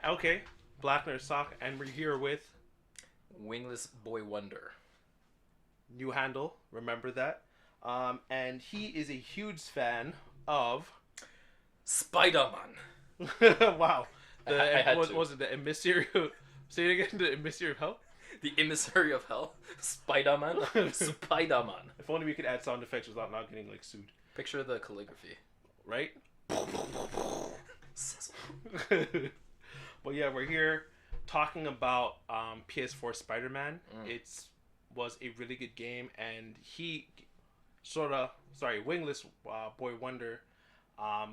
Okay, Black Nerd Sock, and we're here with Winglessboywonder. new handle. Remember that. And he is a huge fan of. Spider-Man. Wow. I had what to. was it? The emissary. Say it again. The emissary of hell. The emissary of hell. Spider-Man. Spider-Man. If only we could add sound effects without not getting like sued, Picture the calligraphy. right? Sizzle. But yeah, we're here talking about PS4 Spider-Man. It's was a really good game, and Wingless Boy Wonder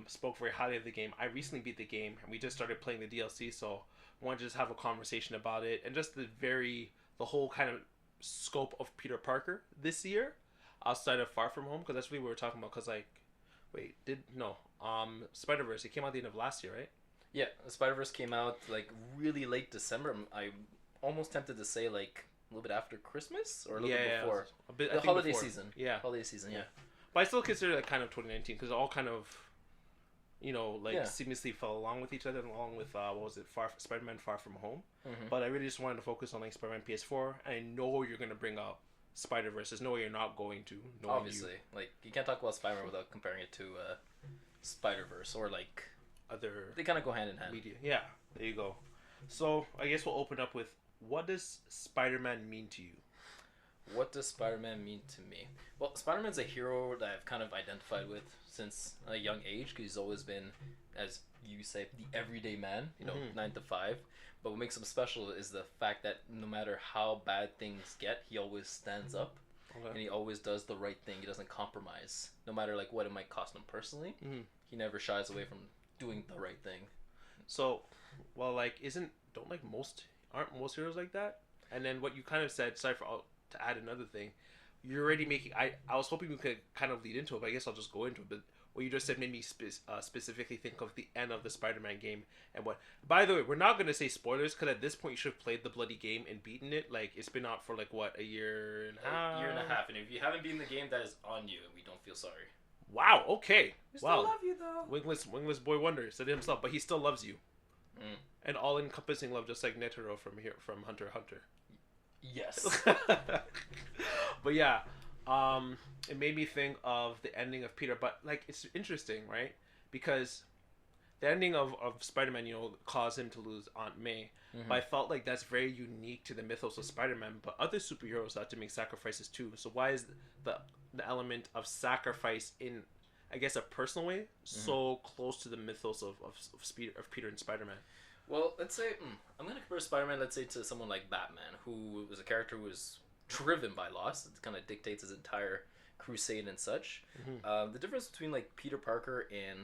spoke very highly of the game. I recently beat the game, and we just started playing the DLC, so I wanted to just have a conversation about it and just the whole kind of scope of Peter Parker this year outside of Far From Home, because that's what we were talking about. Because Spider-Verse, it came out at the end of last year, right? Yeah, Spider-Verse came out like really late December. I'm almost tempted to say like a little bit after Christmas or a little bit before. The holiday season. Yeah. Holiday season, yeah. But I still consider that kind of 2019 because it all kind of, Yeah. seamlessly fell along with each other, along with Spider-Man Far From Home. Mm-hmm. But I really just wanted to focus on like Spider-Man PS4. I know you're gonna bring up Spider-Verse. There's no way you're not going to. Obviously, like you can't talk about Spider-Man without comparing it to Spider-Verse or like Other they kind of go hand in hand. media. Yeah, there you go. So I guess we'll open up with, what does Spider-Man mean to you? What does Spider-Man mean to me? Well, Spider-Man's a hero that I've kind of identified with since a young age because he's always been, as you say, the everyday man, 9 to 5. But what makes him special is the fact that no matter how bad things get, he always stands up and he always does the right thing. He doesn't compromise, no matter like what it might cost him personally. Mm-hmm. He never shies away from doing the right thing. So, well, like, aren't most heroes like that? And then what you kind of said, to add another thing, you're already making. I was hoping we could kind of lead into it, but I guess I'll just go into it. But what you just said made me specifically think of the end of the Spider-Man game and what. By the way, we're not gonna say spoilers because at this point you should have played the bloody game and beaten it. Like, it's been out for like what, a year and a half. A year and a half, and if you haven't beaten the game, that is on you, and we don't feel sorry. Wow. Okay. We Wow. still love you though. Wingless Boy Wonder said it himself, but he still loves you. Mm. And all-encompassing love, just like Netero from Hunter x Hunter. Yes. But yeah, it made me think of the ending of Peter. But like, it's interesting, right? Because the ending of Spider-Man, caused him to lose Aunt May. Mm-hmm. But I felt like that's very unique to the mythos of Spider-Man. But other superheroes had to make sacrifices too. So why is the element of sacrifice in, I guess, a personal way so close to the mythos of Peter and Spider-Man? Well, let's say I'm gonna compare Spider-Man, let's say, to someone like Batman, who was a character who was driven by loss. It kind of dictates his entire crusade and such. Mm-hmm. The difference between like Peter Parker and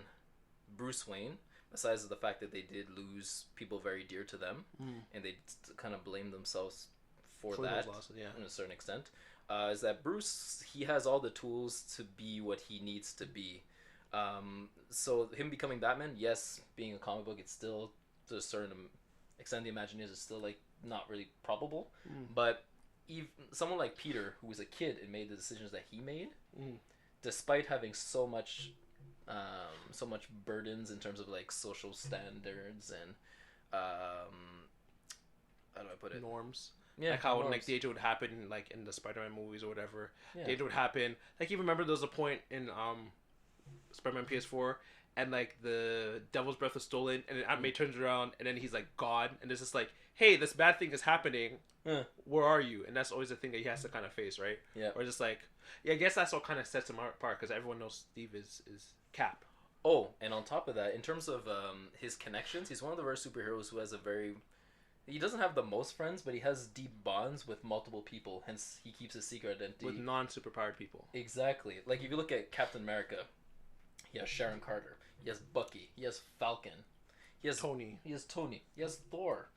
Bruce Wayne, besides the fact that they did lose people very dear to them, and they kind of blame themselves for that those losses, to a certain extent, is that Bruce, he has all the tools to be what he needs to be. So him becoming Batman, yes, being a comic book, it's still, to a certain extent, the imagination is still like not really probable. But even someone like Peter, who was a kid and made the decisions that he made, despite having so much burdens in terms of like social standards and how do I put it? Norms. Yeah, like how norms. like danger would happen like in the Spider-Man movies or whatever. Yeah. Danger would happen. Like, even remember there was a point in Spider-Man PS4 and like the Devil's Breath was stolen and then Aunt May turns around and then he's like gone and it's just like, hey, this bad thing is happening. Where are you? And that's always the thing that he has to kind of face, right? Yeah. Or just like, yeah, I guess that's what kind of sets him apart because everyone knows Steve is Cap. Oh, and on top of that, in terms of his connections, he's one of the rare superheroes who has he doesn't have the most friends, but he has deep bonds with multiple people. Hence, he keeps his secret identity. With non-superpowered people. Exactly. Like, if you look at Captain America, he has Sharon Carter. He has Bucky. He has Falcon. He has Tony. He has Tony. He has Thor.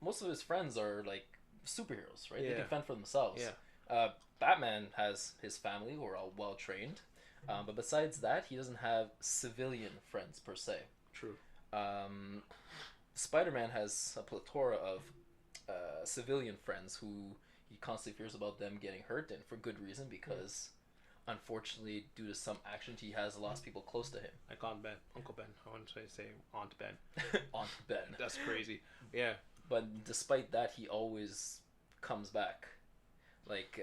Most of his friends are, like, superheroes, right? Yeah. They can fend for themselves. Yeah. Batman has his family, who are all well-trained. But besides that, he doesn't have civilian friends, per se. True. Spider-Man has a plethora of civilian friends who he constantly fears about them getting hurt, and for good reason, because unfortunately, due to some actions, he has lost people close to him. Like Uncle Ben. I want to say Aunt Ben. Aunt Ben. That's crazy. Yeah. But despite that, he always comes back. Like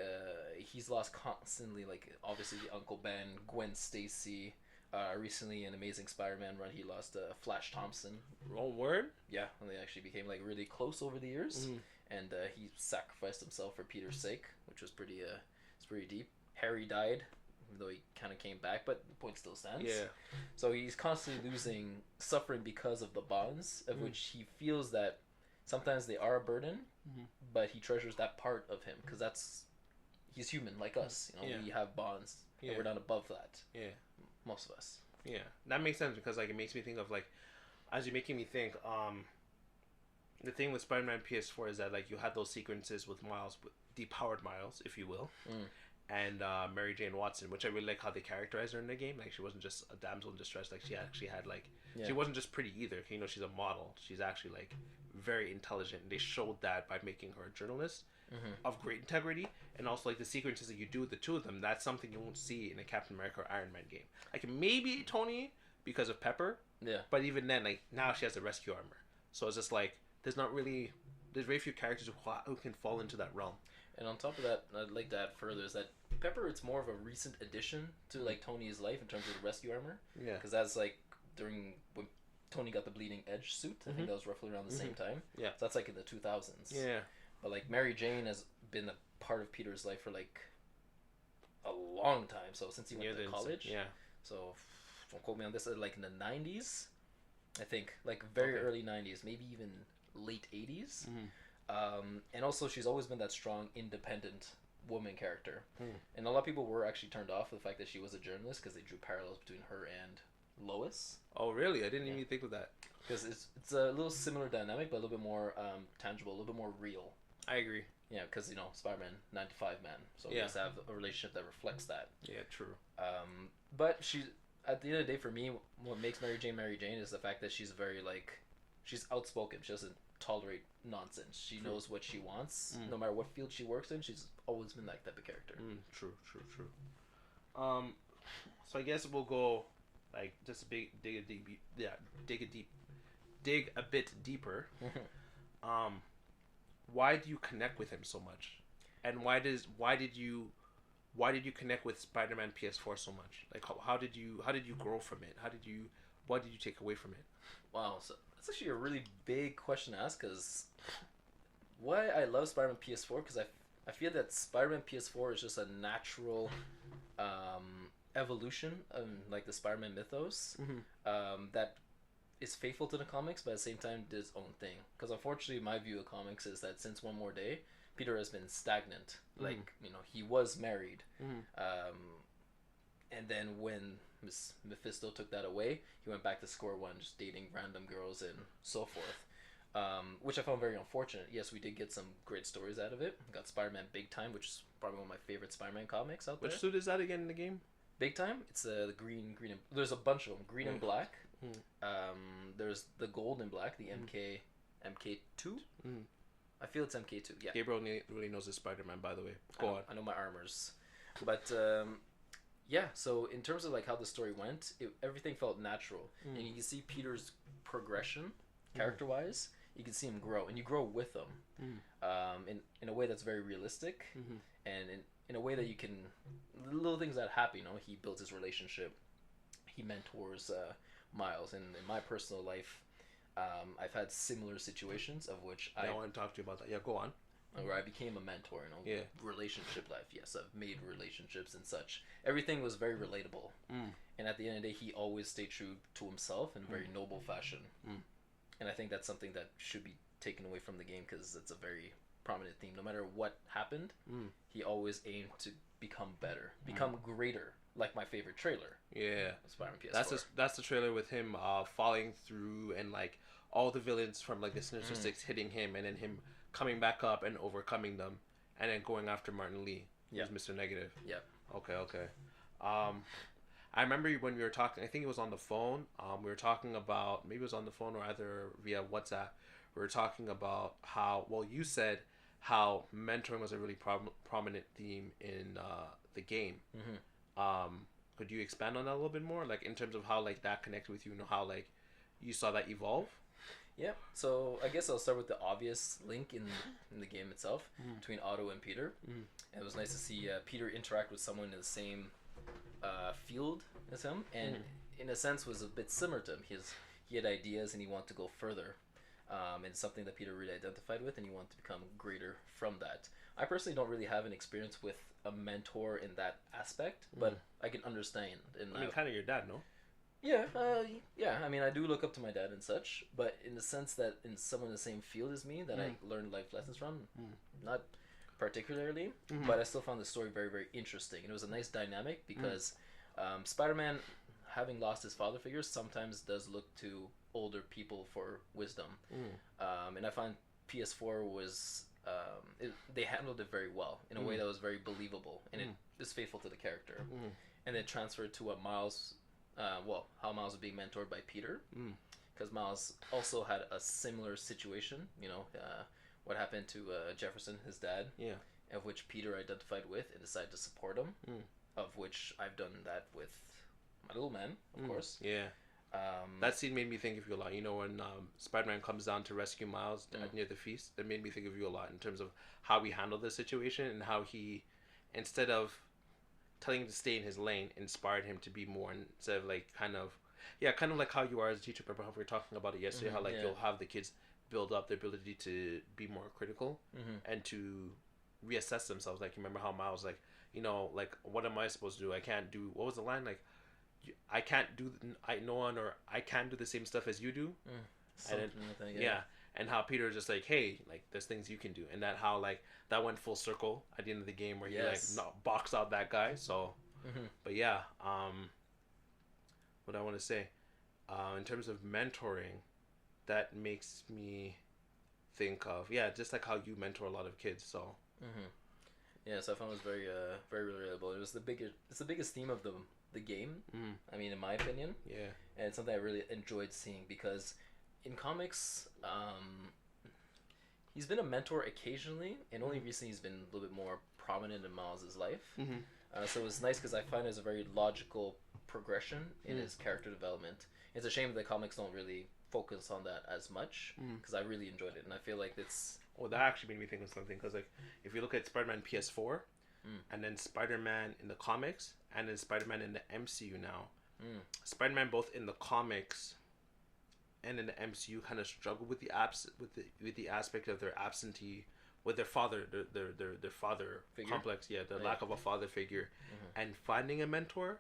he's lost constantly. Like obviously Uncle Ben, Gwen Stacy. Recently in Amazing Spider-Man run, he lost Flash Thompson. Wrong word. Yeah, and they actually became like really close over the years. Mm. And he sacrificed himself for Peter's sake, which was pretty. It's pretty deep. Harry died, even though he kind of came back, but the point still stands. Yeah. So he's constantly suffering because of the bonds, of which he feels that sometimes they are a burden, but he treasures that part of him because he's human like us. You know, we have bonds, and we're not above that. Yeah. Most of us. Yeah, that makes sense because like it makes me think of like, as you're making me think, the thing with Spider-Man PS4 is that like you had those sequences with Miles, with depowered Miles, if you will, and Mary Jane Watson, which I really like how they characterized her in the game. Like she wasn't just a damsel in distress. Like she actually had like she wasn't just pretty either. You know, she's a model. She's actually like very intelligent. And they showed that by making her a journalist of great integrity, and also like the sequences that you do with the two of them. That's something you won't see in a Captain America or Iron Man game. Like maybe Tony because of Pepper. Yeah. But even then, like now she has the rescue armor. So it's just like there's very few characters who can fall into that realm. And on top of that, I'd like to add further is that Pepper, it's more of a recent addition to like Tony's life in terms of the rescue armor. Yeah. Because that's like during when Tony got the Bleeding Edge suit. I think that was roughly around the same time. Yeah. So that's like in the 2000s. Yeah. But like Mary Jane has been a part of Peter's life for like a long time. So since he went to college. Yeah. So don't quote me on this. Like in the 90s, I think, like very early 90s, maybe even late 80s. And also she's always been that strong, independent woman character. And a lot of people were actually turned off with the fact that she was a journalist because they drew parallels between her and Lois. Oh really? I didn't even think of that. Because it's a little similar dynamic, but a little bit more tangible, a little bit more real. I agree. Yeah, because you know Spider-Man, 9-to-5 man, so he has to have a relationship that reflects that. Yeah, true. But she's at the end of the day, for me, what makes Mary Jane is the fact that she's very like, she's outspoken. She doesn't tolerate nonsense. She knows what she wants, no matter what field she works in. She's always been that type of character. True. So I guess we'll go like just dig a bit deeper. Why do you connect with him so much, and why did you connect with Spider-Man PS4 so much? Like how did you grow from it? What did you take away from it? Wow, so that's actually a really big question to ask. Because why I love Spider-Man PS4, because I feel that Spider-Man PS4 is just a natural evolution of like the Spider-Man mythos that is faithful to the comics, but at the same time did its own thing. Because unfortunately, my view of comics is that since One More Day, Peter has been stagnant. Like, you know, he was married. And then when Miss Mephisto took that away, he went back to square one, just dating random girls and so forth. Which I found very unfortunate. Yes, we did get some great stories out of it. We got Spider-Man Big Time, which is probably one of my favorite Spider-Man comics out there. Which suit is that again in the game? Big Time? It's the green and... There's a bunch of them. Green and black. There's the gold and black, the MK2. I feel it's MK2. Yeah. Gabriel really knows his Spider-Man, by the way. Go on. I know my armors, but yeah. So in terms of like how the story went, everything felt natural, and you can see Peter's progression, character-wise. You can see him grow, and you grow with him, in a way that's very realistic, and in a way that you can little things that happen. You know, he builds his relationship, he mentors Miles, and in my personal life, I've had similar situations of which I want to talk to you about that. Yeah, go on. Where I became a mentor, you know, relationship life. Yes, I've made relationships and such. Everything was very relatable, and at the end of the day, he always stayed true to himself in a very noble fashion. And I think that's something that should be taken away from the game because it's a very prominent theme. No matter what happened, he always aimed to become better, become greater. Like my favorite trailer. Yeah. Spider-Man PS4. That's the trailer with him falling through and like all the villains from like the Sinister Six hitting him and then him coming back up and overcoming them and then going after Martin Lee, who's Mr. Negative. Yeah. Okay. I remember when we were talking, I think it was on the phone. We were talking about, maybe it was on the phone or either via WhatsApp. We were talking about how, well, you said how mentoring was a really prominent theme in the game. Could you expand on that a little bit more, like in terms of how like that connected with you and how like you saw that evolve? Yeah, so I guess I'll start with the obvious link in the game itself between Otto and Peter. It was nice to see Peter interact with someone in the same field as him, and in a sense was a bit similar to him. He had ideas and he wanted to go further, and something that Peter really identified with, and he wanted to become greater from that. I personally don't really have an experience with a mentor in that aspect, but I can understand. I mean, kind of your dad, no? Yeah, yeah. I mean, I do look up to my dad and such, but in the sense that in someone in the same field as me that I learned life lessons from, not particularly, but I still found the story very, very interesting. And it was a nice dynamic because Spider-Man, having lost his father figure, sometimes does look to older people for wisdom. And I find PS4 was they handled it very well in a way that was very believable, and it is faithful to the character. And it transferred to what Miles. How Miles was being mentored by Peter, because Miles also had a similar situation. You know, what happened to Jefferson, his dad, of which Peter identified with and decided to support him. Of which I've done that with my little man, of course. Yeah. That scene made me think of you a lot. You know, when Spider-Man comes down to rescue Miles near the feast, that made me think of you a lot in terms of how we handled the situation and how he, instead of telling him to stay in his lane, inspired him to be more, instead of like kind of like how you are as a teacher. Remember how we were talking about it yesterday, how like you'll have the kids build up their ability to be more critical and to reassess themselves. Like, you remember how Miles, like, you know, like, what am I supposed to do? I can't do, what was the line? Like, I can't do, I can't do the same stuff as you do. Something like that, yeah. And how Peter is just like, hey, like, there's things you can do. And that how, like, that went full circle at the end of the game where he, like, boxed out that guy. So, but yeah, what I want to say, in terms of mentoring, that makes me think of, just like how you mentor a lot of kids, so. Yeah, so I found it was very, very relatable. It was it's the biggest theme of the game, I mean, in my opinion. Yeah. And it's something I really enjoyed seeing because in comics, he's been a mentor occasionally, and only recently he's been a little bit more prominent in Miles' life. So it was nice because I find it was a very logical progression in his character development. It's a shame that comics don't really focus on that as much because I really enjoyed it, and I feel like it's... Well, that actually made me think of something because, like, if you look at Spider-Man PS4 and then Spider-Man in the comics and then Spider-Man in the MCU now, Spider-Man both in the comics and in the MCU kind of struggle with the with the aspect of their absentee, with their father, their father figure? Complex, the lack of a father figure, and finding a mentor,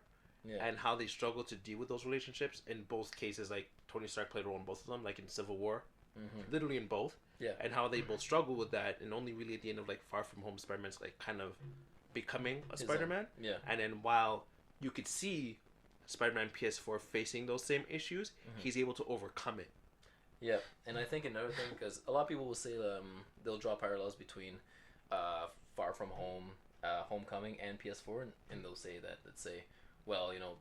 and how they struggle to deal with those relationships in both cases. Like, Tony Stark played a role in both of them, like in Civil War, literally in both, and how they both struggle with that, and only really at the end of, like, Far From Home, Spider-Man's, like, kind of becoming a Spider-Man, and then while you could see Spider-Man PS4 facing those same issues, he's able to overcome it. Yeah, and I think another thing, because a lot of people will say they'll draw parallels between Far From Home, Homecoming, and PS4, and they'll say that, let's say, well, you know,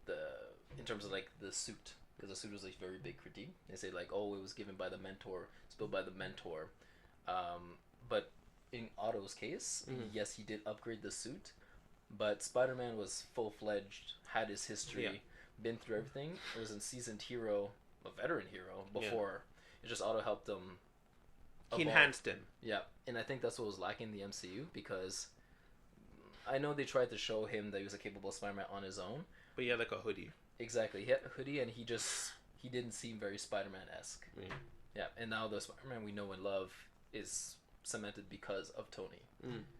in terms of, like, the suit, because the suit was a very big critique. They say, like, oh, it was given by the mentor, it's built by the mentor. But in Otto's case, yes, he did upgrade the suit, but Spider-Man was full-fledged, had his history, been through everything. It was a seasoned hero, a veteran hero, before. It just Otto helped him. He enhanced him. Yeah, and I think that's what was lacking in the MCU, because I know they tried to show him that he was a capable Spider-Man on his own. But he had, like, a hoodie. Exactly. He had a hoodie, and he didn't seem very Spider-Man-esque. Yeah, and now the Spider-Man we know and love is cemented because of Tony.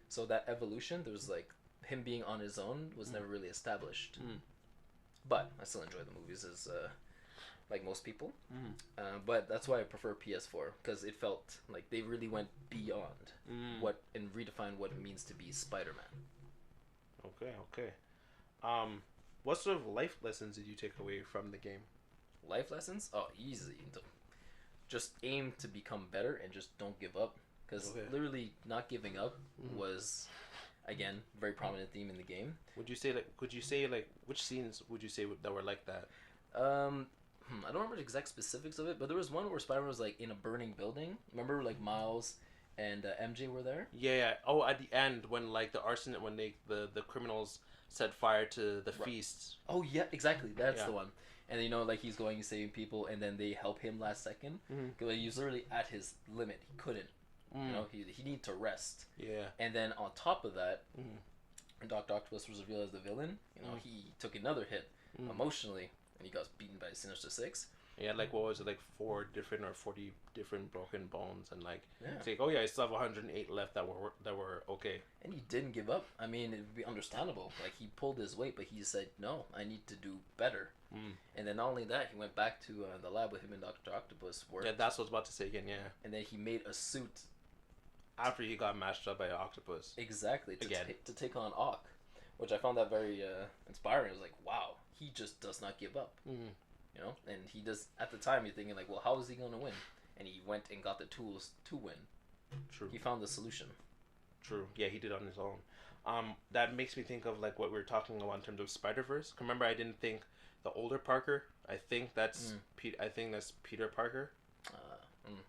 So that evolution, there was, like, him being on his own was never really established. But I still enjoy the movies as like most people. But that's why I prefer PS4, because it felt like they really went beyond what and redefined what it means to be Spider-Man. Okay. What sort of life lessons did you take away from the game? Life lessons? Oh, easy. Just aim to become better and just don't give up. Because literally not giving up was, again, a very prominent theme in the game. Could you say which scenes would you say that were like that? I don't remember the exact specifics of it, but there was one where Spider-Man was, like, in a burning building. Remember, like, Miles and MJ were there? Yeah. Oh, at the end when, like, the criminals set fire to the feast. Oh yeah, exactly. That's the one. and you know, like he's going and saving people, and then they help him last second. Like, he was literally at his limit. He couldn't. You know, he needed to rest. Yeah. And then on top of that, Dr. Octopus was revealed as the villain. You know, he took another hit emotionally, and he got beaten by Sinister Six. Yeah, like what was it, like 40 different broken bones, and like Yeah. it's like, oh yeah, I still have 108 left that were okay. And he didn't give up. I mean, it would be understandable. Like, he pulled his weight, but he said, no, I need to do better. And then not only that, he went back to the lab with him and Dr. Octopus. Worked, Yeah, that's what I was about to say again. Yeah. and then he made a suit. After he got mashed up by an octopus. Exactly. Again. To take on Ock, which I found that very inspiring. I was like, wow, he just does not give up. You know, and he does. At the time, you're thinking like, well, how is he going to win? And he went and got the tools to win. True. He found the solution. True. Yeah, he did on his own. That makes me think of like what we were talking about in terms of Spider-Verse. Remember, I didn't think the older Parker. I think that's that's Peter Parker.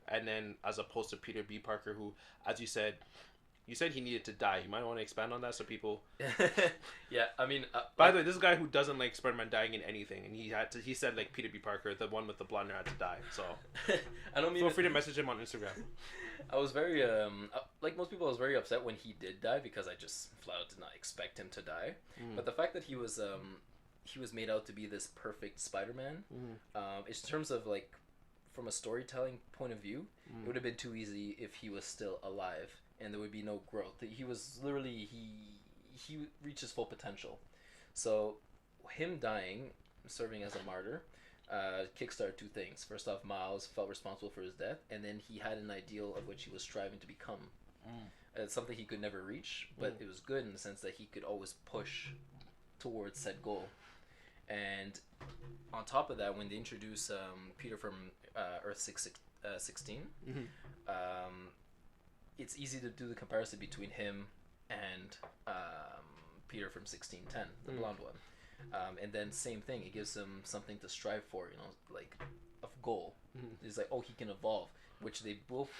And then as opposed to Peter B. Parker, who, as you said he needed to die. You might want to expand on that so people. Yeah, I mean. By the way, this is a guy who doesn't like Spider-Man dying in anything, and he said like Peter B. Parker, the one with the blonde hair, had to die. So I don't mean. Feel free to message him on Instagram. I was very like most people, I was very upset when he did die because I just flat out did not expect him to die. But the fact that he was made out to be this perfect Spider-Man, in terms of like from a storytelling point of view, it would have been too easy if he was still alive and there would be no growth. He was literally he reached his full potential. So him dying, serving as a martyr, kickstarted two things. First off, Miles felt responsible for his death, and then he had an ideal of which he was striving to become. It's something he could never reach, but it was good in the sense that he could always push towards said goal. And on top of that, when they introduce Peter from Earth 16, it's easy to do the comparison between him and Peter from 1610, the blonde one. And then same thing, it gives him something to strive for, you know, like a goal. It's like, oh, he can evolve, which they both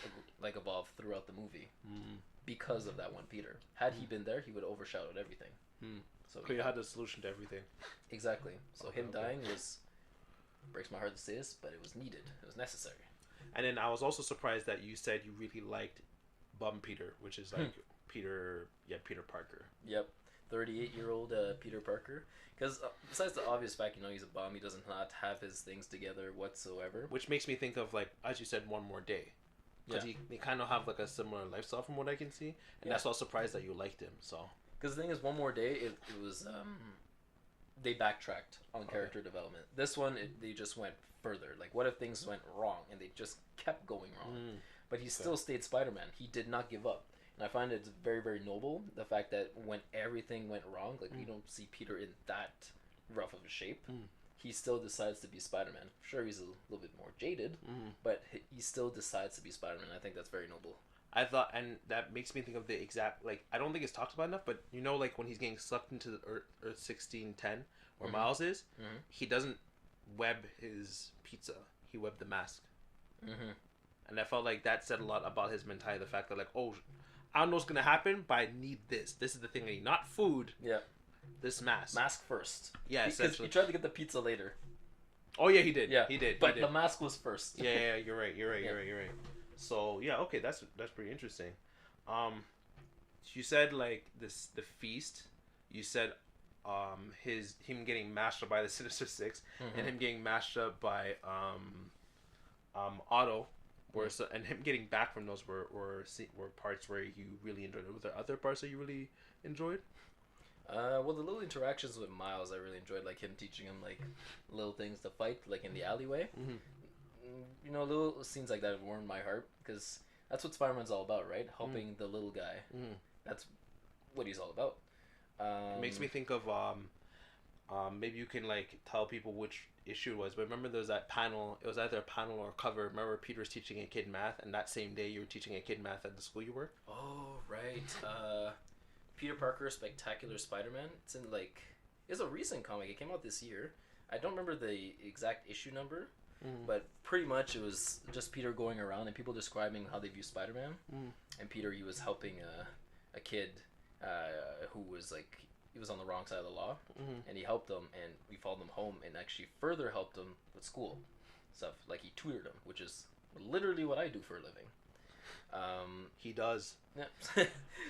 like evolve throughout the movie because of that one Peter. Had he been there, he would have overshadowed everything. So he had the solution to everything. Exactly. So him dying breaks my heart to say this, but it was needed. It was necessary. And then I was also surprised that you said you really liked Bum Peter, which is like Peter Parker. Yep, 38-year-old Peter Parker. Because besides the obvious fact, you know, he's a bum, he does not have his things together whatsoever. Which makes me think of, like, as you said, One More Day. Because they kind of have like a similar lifestyle from what I can see, and that's why I was surprised that you liked him. So. Because the thing is, One More Day, it was they backtracked on character development. This one, they just went further. Like, what if things went wrong, and they just kept going wrong? But he still stayed Spider-Man. He did not give up. And I find it very, very noble, the fact that when everything went wrong, like, you don't see Peter in that rough of a shape. He still decides to be Spider-Man. Sure, he's a little bit more jaded, but he still decides to be Spider-Man. I think that's very noble. I thought, and that makes me think of the exact, like, I don't think it's talked about enough, but you know, like, when he's getting sucked into the Earth 1610, where Miles is, he doesn't web his pizza. He webbed the mask. And I felt like that said a lot about his mentality. The fact that, like, oh, I don't know what's going to happen, but I need this. This is the thing I need. Not food. Yeah. This mask. Mask first. Yeah, essentially. He tried to get the pizza later. Oh, yeah, he did. Yeah. He did. But the mask was first. Yeah, you're right. You're right. So, yeah, okay, that's pretty interesting. You said, like, the feast. You said him getting mashed up by the Sinister Six and him getting mashed up by Otto. And him getting back from those were parts where you really enjoyed it. Were there other parts that you really enjoyed? Well, the little interactions with Miles I really enjoyed, like him teaching him like little things to fight, like in the alleyway. You know, little scenes like that warmed my heart because that's what Spider-Man's all about, right? Helping the little guy. That's what he's all about. It makes me think of maybe you can like tell people which issue it was, but remember there was that panel, it was either a panel or a cover. Remember Peter was teaching a kid math, and that same day you were teaching a kid math at the school you work? Oh, right. Peter Parker Spectacular Spider-Man. It's a recent comic. It came out this year. I don't remember the exact issue number, but pretty much it was just Peter going around and people describing how they view Spider-Man. And Peter, he was helping a kid who was like he was on the wrong side of the law, Mm-hmm. and he helped them, and we followed him home, and actually further helped him with school stuff. Like he tutored him, which is literally what I do for a living. He does. Yeah.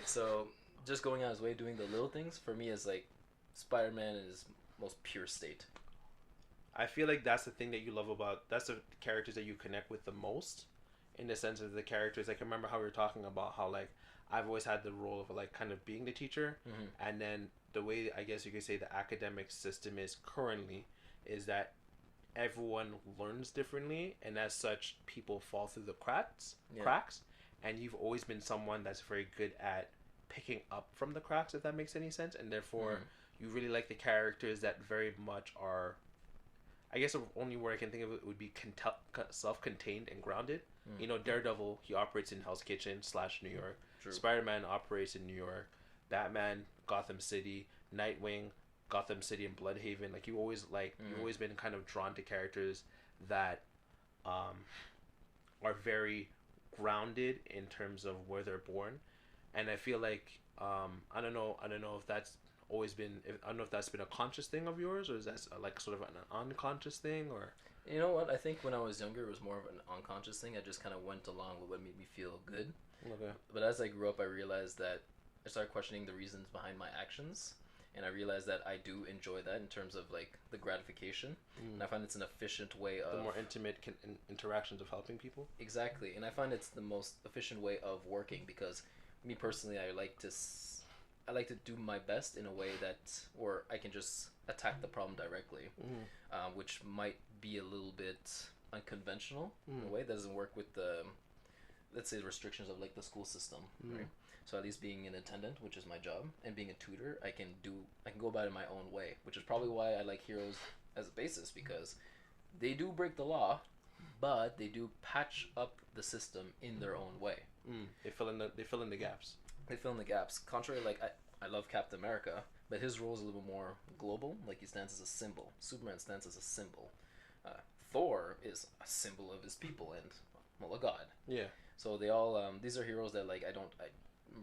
So just going out his way doing the little things for me is like Spider-Man in his most pure state. I feel like that's the thing that you love about, that's the characters that you connect with the most, in the sense of the characters. Like, I remember how we were talking about how, like, I've always had the role of, like, kind of being the teacher, and then the way, I guess you could say, the academic system is currently is that everyone learns differently, and as such, people fall through the cracks, and you've always been someone that's very good at picking up from the cracks, if that makes any sense, and therefore, you really like the characters that very much are, I guess the only word I can think of it would be self-contained and grounded. You know, Daredevil, he operates in Hell's Kitchen / New York. True. Spider-Man operates in New York. Batman, Gotham City. Nightwing, Gotham City and Bloodhaven. Like, you've always been kind of drawn to characters that are very grounded in terms of where they're born. And I feel like I don't know if that's always been, I don't know if that's been a conscious thing of yours, or is that like sort of an unconscious thing, or? You know what? I think when I was younger, it was more of an unconscious thing. I just kind of went along with what made me feel good. Okay. But as I grew up, I realized that I started questioning the reasons behind my actions, and I realized that I do enjoy that in terms of like the gratification, and I find it's an efficient way of the more intimate interactions of helping people. Exactly, and I find it's the most efficient way of working, because me personally, I like to do my best in a way that, or I can just attack the problem directly, which might be a little bit unconventional in a way that doesn't work with the, let's say, the restrictions of like the school system, right? So at least being an attendant, which is my job, and being a tutor, I can go about it my own way, which is probably why I like Heroes as a basis, because they do break the law, but they do patch up the system in their own way. They fill in the gaps. They fill in the gaps. Contrary, like I love Captain America, but his role is a little bit more global. Like, he stands as a symbol. Superman stands as a symbol. Thor is a symbol of his people and, well, a god. Yeah. So they all these are heroes that like I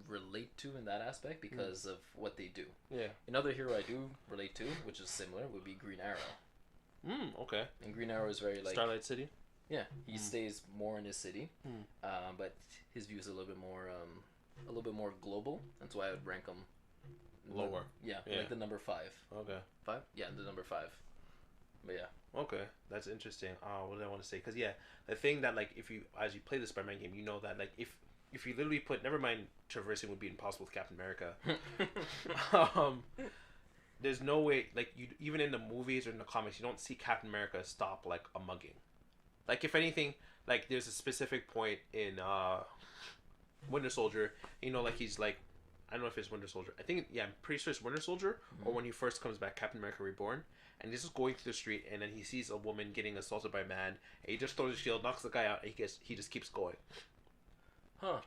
relate to in that aspect because of what they do. Yeah. Another hero I do relate to, which is similar, would be Green Arrow. Okay. And Green Arrow is very like Starlight City. Yeah, he stays more in his city, but his view is a little bit more global. That's why I would rank him lower. Yeah, like the number 5. Okay. 5? Yeah, the number 5. But yeah. Okay, that's interesting. What did I want to say? Because the thing that like as you play the Spider-Man game, you know that like if you literally put, never mind traversing would be impossible with Captain America. There's no way, like, you even in the movies or in the comics, you don't see Captain America stop like a mugging. Like, if anything, like there's a specific point in Winter Soldier, you know, like he's like, I don't know if it's Winter Soldier. I think, I'm pretty sure it's Winter Soldier, or when he first comes back, Captain America Reborn, and he's just going through the street, and then he sees a woman getting assaulted by a man, and he just throws his shield, knocks the guy out, and he just keeps going. Huh.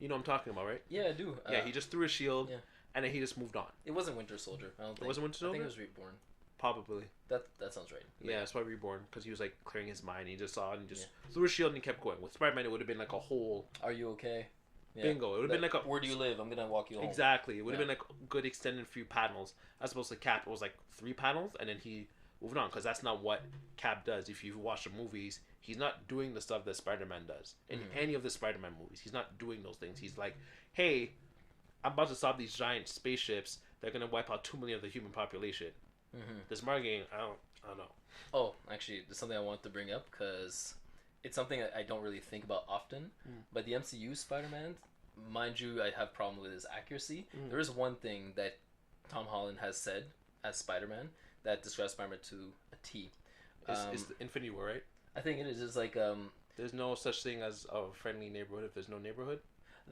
You know what I'm talking about, right? Yeah, I do. He just threw his shield, and then he just moved on. It wasn't Winter Soldier. I don't think. It wasn't Winter Soldier? I think it was Reborn. Probably. That sounds right. Yeah, that's why Reborn, because he was like clearing his mind. He just saw it and just threw his shield and he kept going. With Spider-Man, it would have been like a whole. Are you okay? Yeah. Bingo! It would have been like a. Where do you live? I'm gonna walk you home. Exactly. It would have been like a good extended few panels, as opposed to Cap. It was like 3 panels, and then he moved on, because that's not what Cap does. If you watch the movies, he's not doing the stuff that Spider-Man does in any of the Spider-Man movies. He's not doing those things. He's like, hey, I'm about to stop these giant spaceships. They're gonna wipe out 2 million of the human population. This marketing, I don't know. Oh, actually, there's something I wanted to bring up, because it's something I don't really think about often. But the MCU Spider-Man, mind you, I have problem with his accuracy. There is one thing that Tom Holland has said as Spider-Man that describes Spider-Man to a T. It's the Infinity War, right? I think it is. It's like there's no such thing as a friendly neighborhood if there's no neighborhood.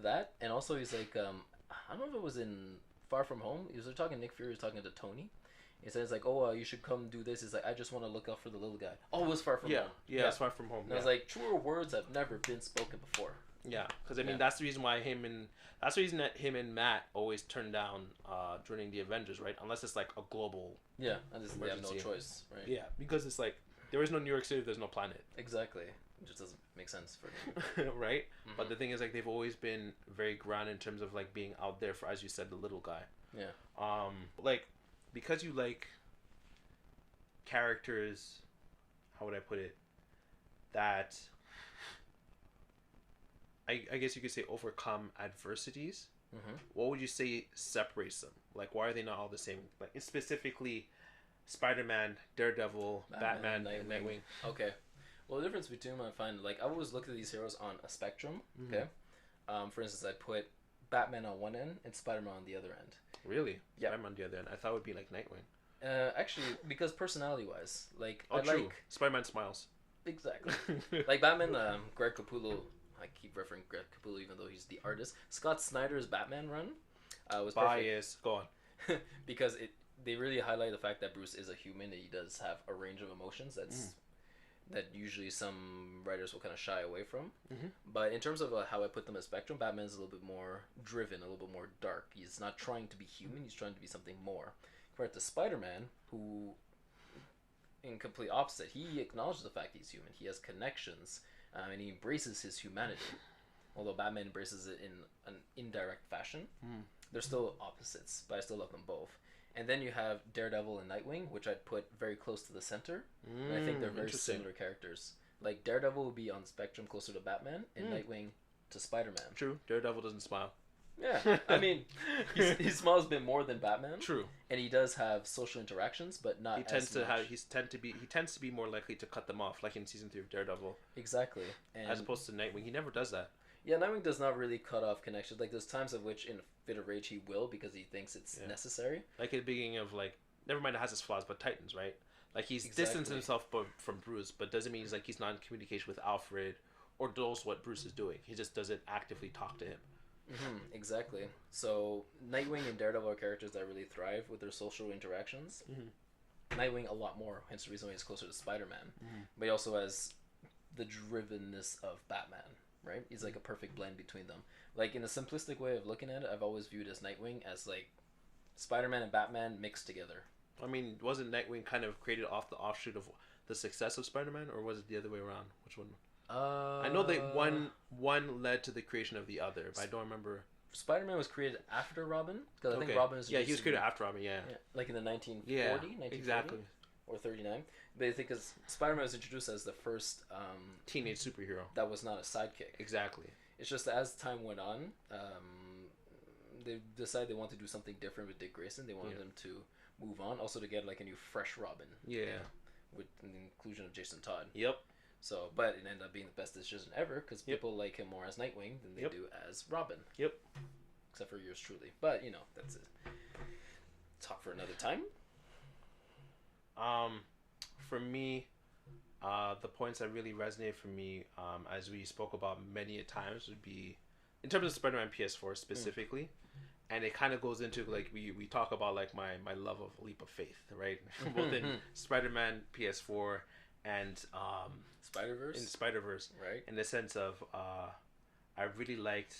That, and also he's like I don't know if it was in Far From Home. He was talking. Nick Fury was talking to Tony. He says like, "Oh, you should come do this." He's like, "I just want to look out for the little guy." Oh, it was Far From Home. Yeah, it's Far From Home. And I was like, truer words have never been spoken before. Yeah, because I mean that's the reason why him and Matt always turn down joining the Avengers, right? Unless it's like a global. Yeah, and they have no choice, right? Yeah, because it's like there is no New York City, there's no planet. Exactly, it just doesn't make sense for me. Right, but the thing is, like, they've always been very grounded in terms of like being out there for, as you said, the little guy. Yeah. Like, because you like characters, how would I put it, that I guess you could say overcome adversities. Mm-hmm. What would you say separates them? Like, why are they not all the same? Like, specifically, Spider-Man, Daredevil, Batman, and Nightwing. Okay. Well, the difference between them, I find, like, I always look at these heroes on a spectrum. Mm-hmm. Okay. For instance, I put Batman on one end and Spider-Man on the other end. Really? Yeah. Spider-Man on the other end. I thought it would be like Nightwing. Actually, because personality-wise, like, Oh, I true. like Spider-Man smiles. exactly like Batman. Greg Capullo. I keep referring Greg Capullo, even though he's the artist. Scott Snyder's Batman run was bias. Go on. perfect because they really highlight the fact that Bruce is a human and he does have a range of emotions that usually some writers will kind of shy away from. Mm-hmm. But in terms of how I put them as spectrum, Batman is a little bit more driven, a little bit more dark. He's not trying to be human; he's trying to be something more. Compared to Spider-Man, who, in complete opposite, he acknowledges the fact he's human. He has connections, and he embraces his humanity. Although Batman embraces it in an indirect fashion, they're still opposites, but I still love them both. And then you have Daredevil and Nightwing, which I'd put very close to the center. And I think they're very similar characters. Like, Daredevil would be on the spectrum closer to Batman, and Nightwing to Spider-Man. True. Daredevil doesn't smile. Yeah, I mean, he smiles a bit more than Batman. True. And he does have social interactions, but not. He tends as to much. have. He tends to be more likely to cut them off, like in season 3 of Daredevil, Exactly. And as opposed to Nightwing. He never does that. yeah, Nightwing does not really cut off connections. Like, there's times of which, in a fit of rage, he will because he thinks it's necessary. Like at the beginning of never mind, it has its flaws, but Titans, right? Like he's distanced himself from Bruce, but doesn't mean he's not in communication with Alfred or knows what Bruce is doing. He just doesn't actively talk to him. Mm-hmm, exactly. So Nightwing and Daredevil are characters that really thrive with their social interactions. Mm-hmm. Nightwing a lot more, hence the reason why he's closer to Spider-Man. Mm-hmm. But he also has the drivenness of Batman, right? He's like a perfect blend between them. Like, in a simplistic way of looking at it, I've always viewed as Nightwing as like Spider-Man and Batman mixed together. I mean, wasn't Nightwing kind of created off the offshoot of the success of Spider-Man, or was it the other way around? Which one? I know that one led to the creation of the other, but I don't remember. Spider-Man was created after Robin, because I think Robin is he was created after Robin, like in the 1940, exactly, or 39. But I think because Spider-Man was introduced as the first teenage superhero that was not a sidekick. Exactly. It's just that as time went on, they decided they wanted to do something different with Dick Grayson. They wanted him to move on, also to get like a new fresh Robin. Yeah. With the inclusion of Jason Todd. Yep. So, but it ended up being the best decision ever because people like him more as Nightwing than they do as Robin. Yep. Except for yours truly. But, you know, that's it. Talk for another time. For me, the points that really resonate for me, as we spoke about many a times, would be in terms of Spider-Man PS4 specifically. And it kind of goes into, like, we talk about, like, my love of Leap of Faith, right? Both in Spider-Man PS4 and Spider-Verse? In Spider-Verse. Right. In the sense of, I really liked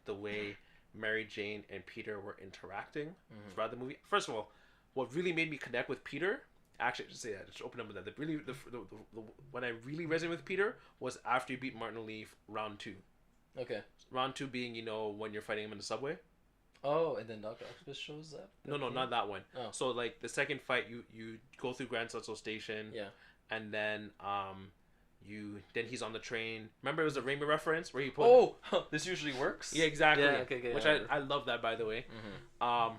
the way Mary Jane and Peter were interacting throughout the movie. First of all, what really made me connect with Peter, actually, just say that, just open up with that. The when I really resonated with Peter was after you beat Martin Lee round 2. Okay. Round 2 being, you know, when you're fighting him in the subway. Oh, and then Dr. Octopus shows up? No, not that one. Oh. So, like, the second fight, you go through Grand Central Station. Yeah. And then, then he's on the train. Remember, it was a Raimi reference where he put... Oh! This usually works? Yeah, exactly. Yeah, okay, Which I love that, by the way. Mm-hmm.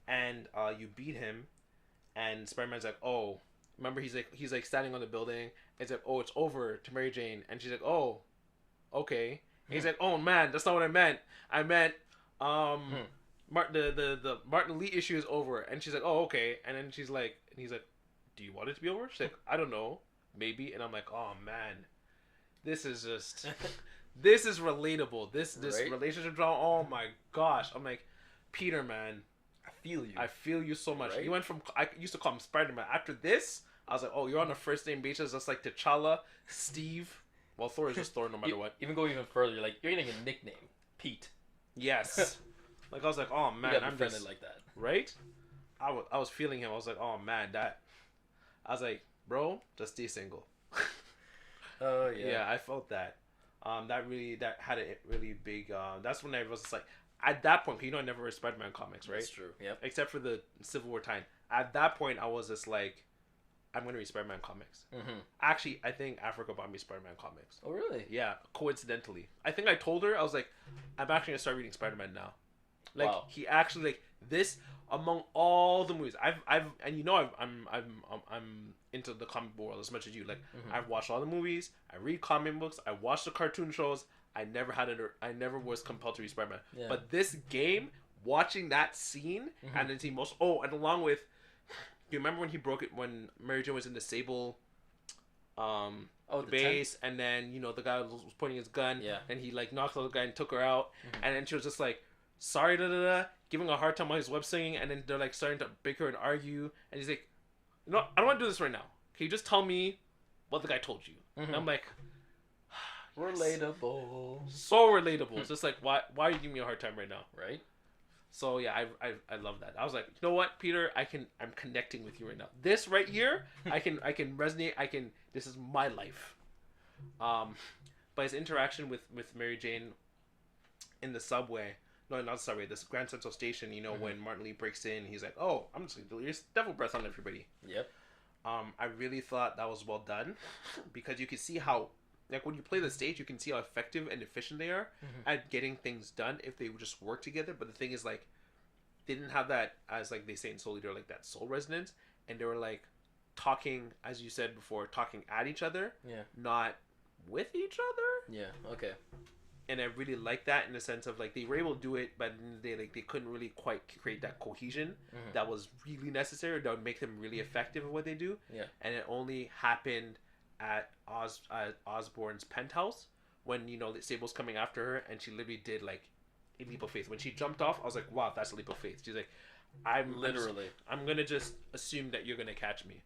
And you beat him, and Spider-Man's like, oh... Remember, he's like standing on the building, and he's like, oh, it's over to Mary Jane. And she's like, oh, okay. And he's like, oh, man, that's not what I meant. I meant... the Martin Lee issue is over, and she's like, oh, okay. And then he's like, do you want it to be over? She's like, I don't know, maybe. And I'm like, oh man, this is just this is relatable. This relationship drama, oh my gosh. I'm like, Peter, man, I feel you so much. Right? You went from, I used to call him Spider-Man. After this, I was like, oh, you're on a first name basis, just like T'Challa, Steve. Well, Thor is just Thor no matter what. Even go even further, you're getting a nickname, Pete. Yes. Like, I was like, oh man, I'm just like that, right? I was feeling him. I was like, oh man, I was like, bro, just stay single. Oh yeah. Yeah, I felt that. That had a really big. That's when I was just like, at that point, you know, I never read Spider-Man comics, right? That's true. Yep. Except for the Civil War time. At that point, I was just like, I'm gonna read Spider-Man comics. Mm-hmm. Actually, I think Africa bought me Spider-Man comics. Oh really? Yeah, coincidentally. I think I told her, I was like, I'm actually gonna start reading Spider-Man now. Like Wow. he actually like this among all the movies I've and you know I'm into the comic book world as much as you. Like I've watched all the movies, I read comic books, I watch the cartoon shows. I never was compelled to read Spider-Man. Yeah. But this game, watching that scene and then seeing most and along with, you remember when he broke it when Mary Jane was in the Sable the base, and then you know the guy was pointing his gun, and he like knocked out the guy and took her out, and then she was just like, sorry, giving a hard time while he's web singing, and then they're like starting to bicker and argue, and he's like, no, I don't want to do this right now. Can you just tell me what the guy told you? And I'm like, relatable. So relatable. It's just like, why are you giving me a hard time right now? Right? So yeah, I love that. I was like, you know what, Peter, I'm connecting with you right now. This right here, I can resonate. This is my life. But his interaction with Mary Jane in the subway, no, not the subway, this Grand Central Station. You know, when Martin Lee breaks in, he's like, oh, I'm just gonna delirious devil breath on everybody. Yep. I really thought that was well done because you can see how, like, when you play the stage, you can see how effective and efficient they are at getting things done if they would just work together. But the thing is, like, they didn't have that, as like they say in Soul Eater, like that soul resonance, and they were like talking, as you said before, talking at each other, not with each other. Yeah. Okay. And I really like that in the sense of like they were able to do it, but they couldn't really quite create that cohesion that was really necessary that would make them really effective at what they do. Yeah. And it only happened at Osborn's penthouse when, you know, Sable's coming after her, and she literally did like a leap of faith. When she jumped off, I was like, wow, that's a leap of faith. She's like, I'm gonna just assume that you're gonna catch me,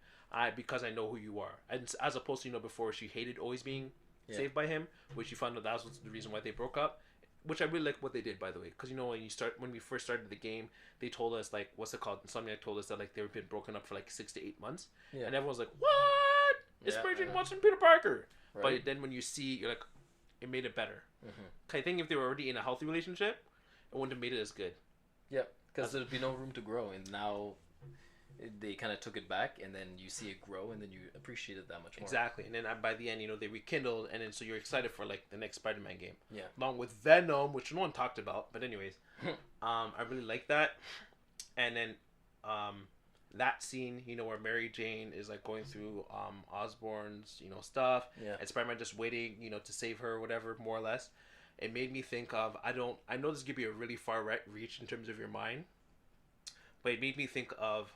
because I know who you are. And as opposed to, you know, before she hated always being saved by him, which you found out that was the reason why they broke up. Which I really like what they did, by the way, because you know when we first started the game, they told us like, what's it called? Insomniac told us that like they've been broken up for like 6 to 8 months, and everyone's like, what? It's Mary Jane Watson, Peter Parker. Right. But then when you see, you're like, it made it better. I think if they were already in a healthy relationship, it wouldn't have made it as good. Yep, because there'd be no room to grow, and now they kind of took it back, and then you see it grow, and then you appreciate it that much more. Exactly, and then by the end, you know, they rekindled, and then so you're excited for like the next Spider-Man game. Yeah. Along with Venom, which no one talked about, but anyways, I really like that, and then that scene, you know, where Mary Jane is like going through Osborn's, you know, stuff, and Spider-Man just waiting, you know, to save her or whatever, more or less. It made me think of, I know this could be a really far reach in terms of your mind, but it made me think of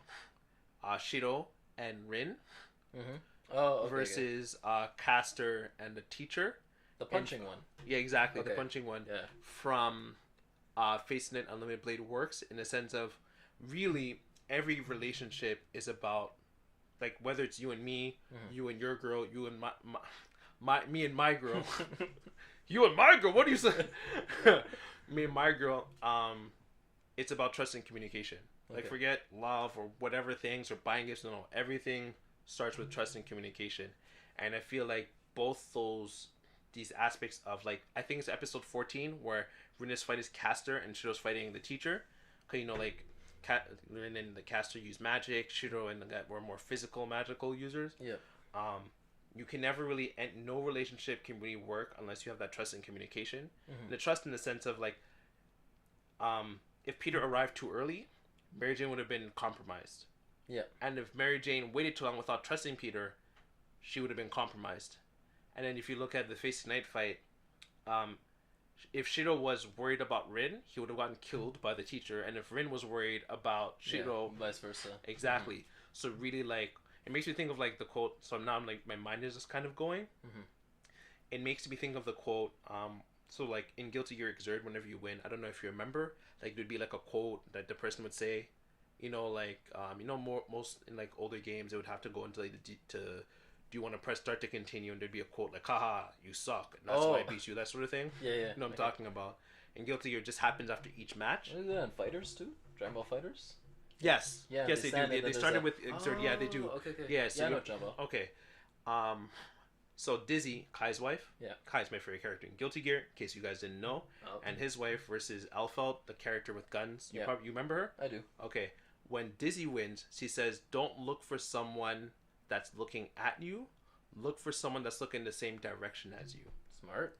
Shiro and Rin versus Castor and the teacher. The punching one. Yeah, exactly. Okay. The punching one from Face Net Unlimited Blade Works, in the sense of really every relationship is about, like, whether it's you and me, you and your girl, you and me and my girl. You and my girl, what do you say? Me and my girl, it's about trust and communication. Like, forget love or whatever things or buying gifts. No, everything starts with trust and communication. And I feel like both these aspects of, like, I think it's episode 14 where Rin's fight is Castor and Shiro's fighting the teacher. Because, you know, like, Rin and the Castor use magic. Shiro and that were more physical, magical users. Yeah. You can never really, and no relationship can really work unless you have that trust and communication. The trust in the sense of, like, if Peter arrived too early, Mary Jane would have been compromised. Yeah. And if Mary Jane waited too long without trusting Peter, she would have been compromised. And then if you look at the Face Night fight, if Shiro was worried about Rin, he would have gotten killed by the teacher. And if Rin was worried about Shiro, vice versa. Exactly. So really, like, it makes me think of, like, the quote. So now I'm like, my mind is just kind of going. It makes me think of the quote. So, like, in Guilty Gear Xrd, whenever you win, I don't know if you remember, like, there'd be, like, a quote that the person would say, you know, like, you know, most in, like, older games, they would have to go into, like, do you want to press start to continue, and there'd be a quote, like, haha, you suck, and that's why I beat you, that sort of thing. Yeah. You know what I'm talking about. In Guilty Gear, it just happens after each match. Is that in Fighters, too? Dragon Ball Fighters? Yes. Yeah, yes, they do. They started with Xrd. Yeah, they do. Okay. Yeah, so I know what you're talking about. Okay. So Dizzy, Kai's wife. Yeah. Kai's my favorite character in Guilty Gear, in case you guys didn't know. Oh. And his wife versus Elfeld, the character with guns. You Yeah. you remember her? I do. Okay. When Dizzy wins, she says, "Don't look for someone that's looking at you. Look for someone that's looking the same direction as you." Smart.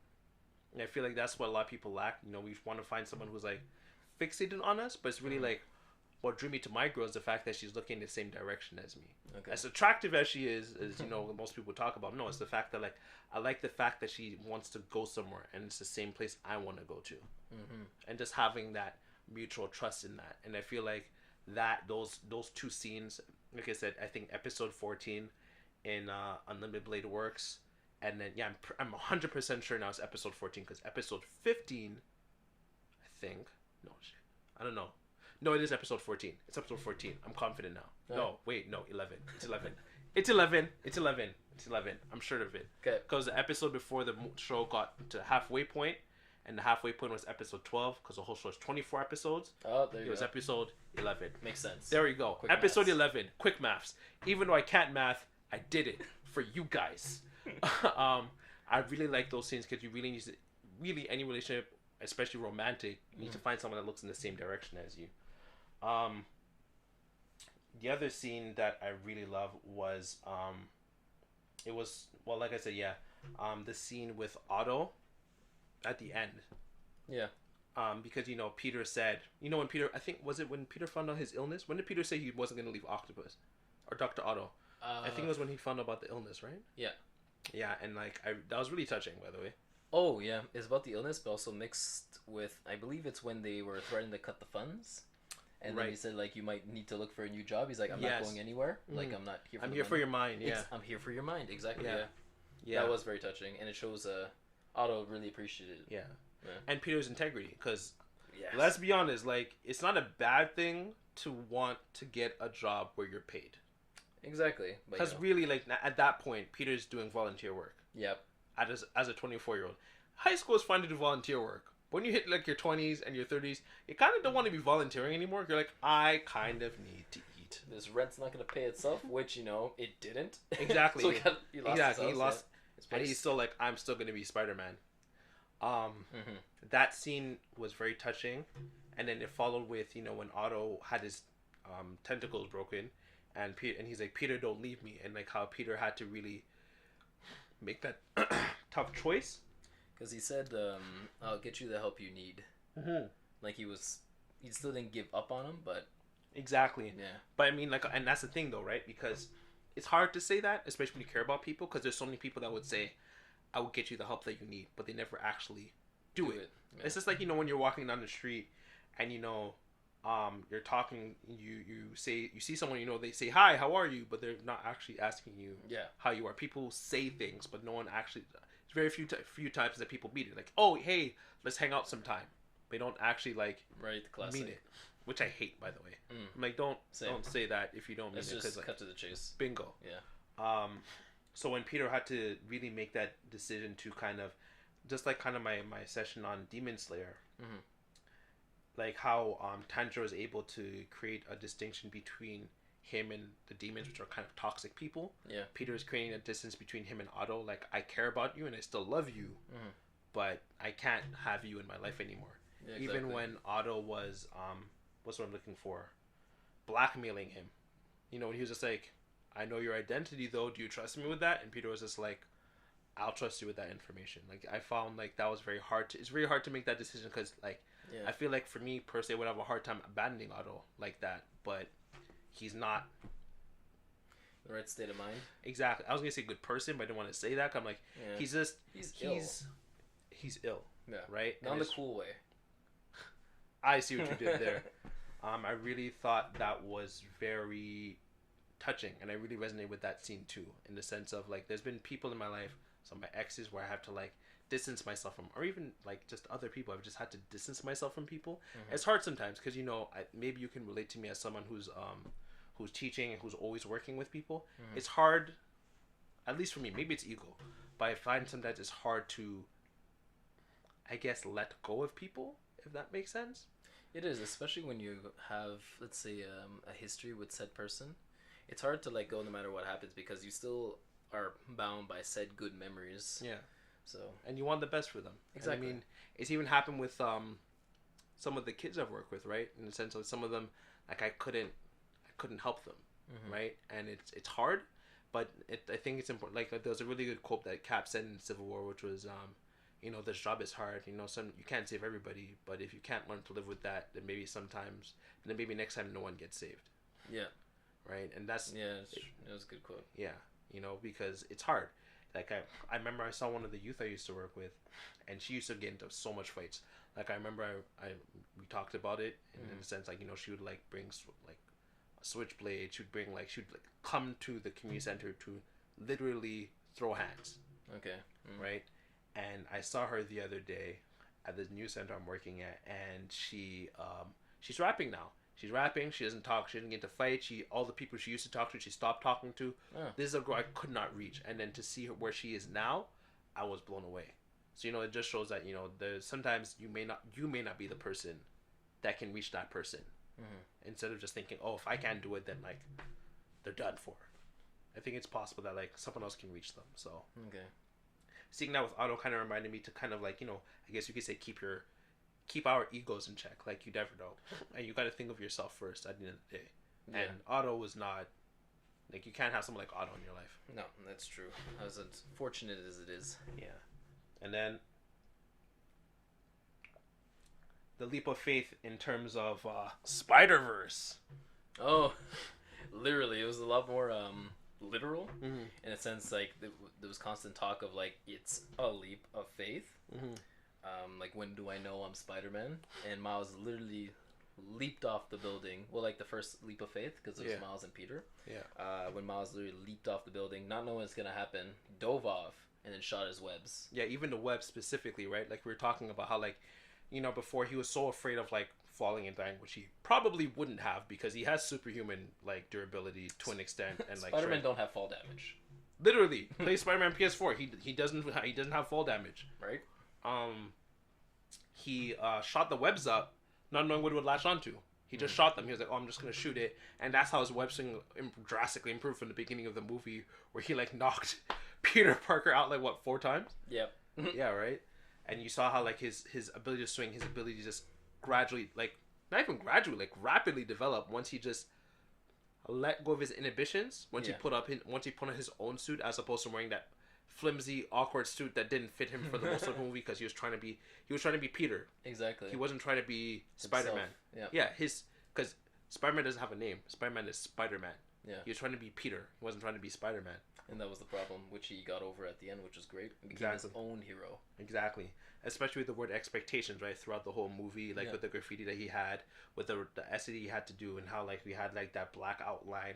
And I feel like that's what a lot of people lack. You know, we want to find someone who's like fixated on us, but it's really like what drew me to my girl is the fact that she's looking the same direction as me. Okay. As attractive as she is, as you know, most people talk about. No, it's the fact that like I like the fact that she wants to go somewhere and it's the same place I want to go to, and just having that mutual trust in that. And I feel like that those two scenes, like I said, I think episode 14 in Unlimited Blade works. And then I'm 100% sure now it's episode 14 because episode 15, I think, I don't know. No, it is episode 14. It's episode 14. I'm confident now. Right. No, wait, no, 11. It's 11. It's 11. It's 11. It's 11. I'm sure of it. Okay. Because the episode before the show got to halfway point, and the halfway point was episode 12 because the whole show is 24 episodes. Oh, there you go. It was episode 11. Makes sense. There we go. Quick Episode maths. 11. Quick maths. Even though I can't math, I did it for you guys. I really like those scenes because you really need to, really any relationship, especially romantic, you need to find someone that looks in the same direction as you. The other scene that I really love was it was, well, like I said, the scene with Otto at the end. Yeah. Because you know Peter said, you know, when Peter, I think, was it when Peter found out his illness? When did Peter say he wasn't going to leave Octopus or Dr. Otto? I think it was when he found out about the illness, right? Yeah. Yeah, and like that was really touching, by the way. Oh yeah, it's about the illness, but also mixed with, I believe it's when they were threatening to cut the funds, and then he said like you might need to look for a new job. He's like, I'm not going anywhere. Like I'm not here. I'm here for your mind. Yeah. I'm here for your mind. Exactly. Yeah. Yeah. Yeah. That was very touching, and it shows Otto really appreciated it. Yeah. And Peter's integrity, because Yes. let's be honest, like it's not a bad thing to want to get a job where you're paid. Exactly. Because really, like at that point, Peter's doing volunteer work. Yep. As a 24-year-old, high school is fun to do volunteer work. When you hit like your 20s and your 30s, you kind of don't want to be volunteering anymore. You're like, I kind of need to eat. This rent's not going to pay itself, which it didn't. Exactly. So he lost. And he's still like, I'm still going to be Spider-Man. That scene was very touching, and then it followed with, you know, when Otto had his tentacles broken, and he's like, Peter, don't leave me, and like how Peter had to really make that tough choice. Because he said, I'll get you the help you need. Like he still didn't give up on him, but exactly. Yeah. But I mean, like, and that's the thing though, right? Because it's hard to say that, especially when you care about people, because there's so many people that would say, I will get you the help that you need, but they never actually do it. Yeah. It's just like, you know, when you're walking down the street and, you know, you're talking, you see someone, you know, they say, hi, how are you? But they're not actually asking you how you are. People say things, but no one actually, it's very few times that people meet it. Like, oh, hey, let's hang out sometime. They don't actually like mean it, which I hate, by the way. I'm like, don't say that if you don't mean it. Just like, cut to the chase. Bingo. Yeah. So when Peter had to really make that decision to kind of, just like kind of my session on Demon Slayer, like how Tanjiro is able to create a distinction between him and the demons, which are kind of toxic people. Yeah. Peter is creating a distance between him and Otto. Like, I care about you and I still love you, but I can't have you in my life anymore. Yeah, exactly. Even when Otto was, what's what I'm looking for? Blackmailing him. You know, when he was just like, I know your identity though, do you trust me with that? And Peter was just like, I'll trust you with that information. Like, I found like that was very hard it's very hard to make that decision because like, I feel like for me personally, I would have a hard time abandoning Otto like that, but he's not the right state of mind. Exactly. I was gonna say good person, but I didn't want to say that. 'Cause I'm like, he's ill. Yeah. Right. Not in the cool way. I see what you did there. I really thought that was very touching, and I really resonated with that scene too, in the sense of like, there's been people in my life, some of my exes, where I have to like distance myself from, or even like just other people. I've just had to distance myself from people. It's hard sometimes because, you know, maybe you can relate to me as someone who's teaching and who's always working with people. It's hard, at least for me. Maybe it's ego, but I find sometimes it's hard to, I guess, let go of people, if that makes sense. It is, especially when you have, let's say, a history with said person. It's hard to let go no matter what happens, because you still are bound by said good memories. Yeah. So. And you want the best for them. Exactly. And I mean, it's even happened with some of the kids I've worked with, right? In the sense of some of them, like I couldn't help them, right? And it's hard, but I think it's important. Like there was a really good quote that Cap said in Civil War, which was, this job is hard. You can't save everybody, but if you can't learn to live with that, then maybe next time no one gets saved. Yeah. Right, and that's it was a good quote. Yeah, because it's hard. Like I remember I saw one of the youth I used to work with, and she used to get into so much fights. Like I remember we talked about it in the sense like she would like bring like a switchblade. She'd come to the community center to literally throw hands. Okay. Right, and I saw her the other day at the new center I'm working at, and she's rapping now. She's rapping. She doesn't talk. She doesn't get to fight. All the people she used to talk to, she stopped talking to. Oh. This is a girl I could not reach. And then to see her where she is now, I was blown away. So it just shows that there's sometimes you may not be the person that can reach that person. Instead of just thinking, oh, if I can't do it, then like they're done for. I think it's possible that like someone else can reach them. So okay. Seeing that with Otto kind of reminded me to kind of like I guess you could say keep our egos in check. Like you never know, and you got to think of yourself first at the end of the day. Yeah. And Otto was not like you can't have someone like Otto in your life. No, that's true. As unfortunate as it is. Yeah, and then the leap of faith in terms of Spider-Verse. Oh, literally, it was a lot more literal in a sense. Like there was constant talk of like it's a leap of faith. Like when do I know I'm Spider-Man? And Miles literally leaped off the building. Well, like the first leap of faith because it was Miles and Peter. Yeah. When Miles literally leaped off the building, not knowing what's gonna happen, dove off and then shot his webs. Yeah, even the web specifically, right? Like we were talking about how like, before he was so afraid of like falling and dying, which he probably wouldn't have because he has superhuman like durability to an extent, and like Spider-Man don't have fall damage. Literally, play Spider-Man PS4. He doesn't have fall damage. Right. He shot the webs up, not knowing what it would latch onto. He just shot them. He was like, "Oh, I'm just gonna shoot it," and that's how his web swing drastically improved from the beginning of the movie, where he like knocked Peter Parker out like 4 times. Yep. Yeah, right. And you saw how like his ability to swing, his ability to just gradually, like not even gradually, like rapidly develop once he just let go of his inhibitions. Once he put on his own suit as opposed to wearing that flimsy, awkward suit that didn't fit him for the most of the movie because he was trying to be Peter. Exactly. He wasn't trying to be Spider-Man. Yeah. Because Spider-Man doesn't have a name. Spider-Man is Spider-Man. Yeah. He was trying to be Peter. He wasn't trying to be Spider-Man. And that was the problem, which he got over at the end, which was great. He became his own hero. Exactly. Especially with the word expectations, right? Throughout the whole movie, like with the graffiti that he had, with the essay he had to do, and how like we had like that black outline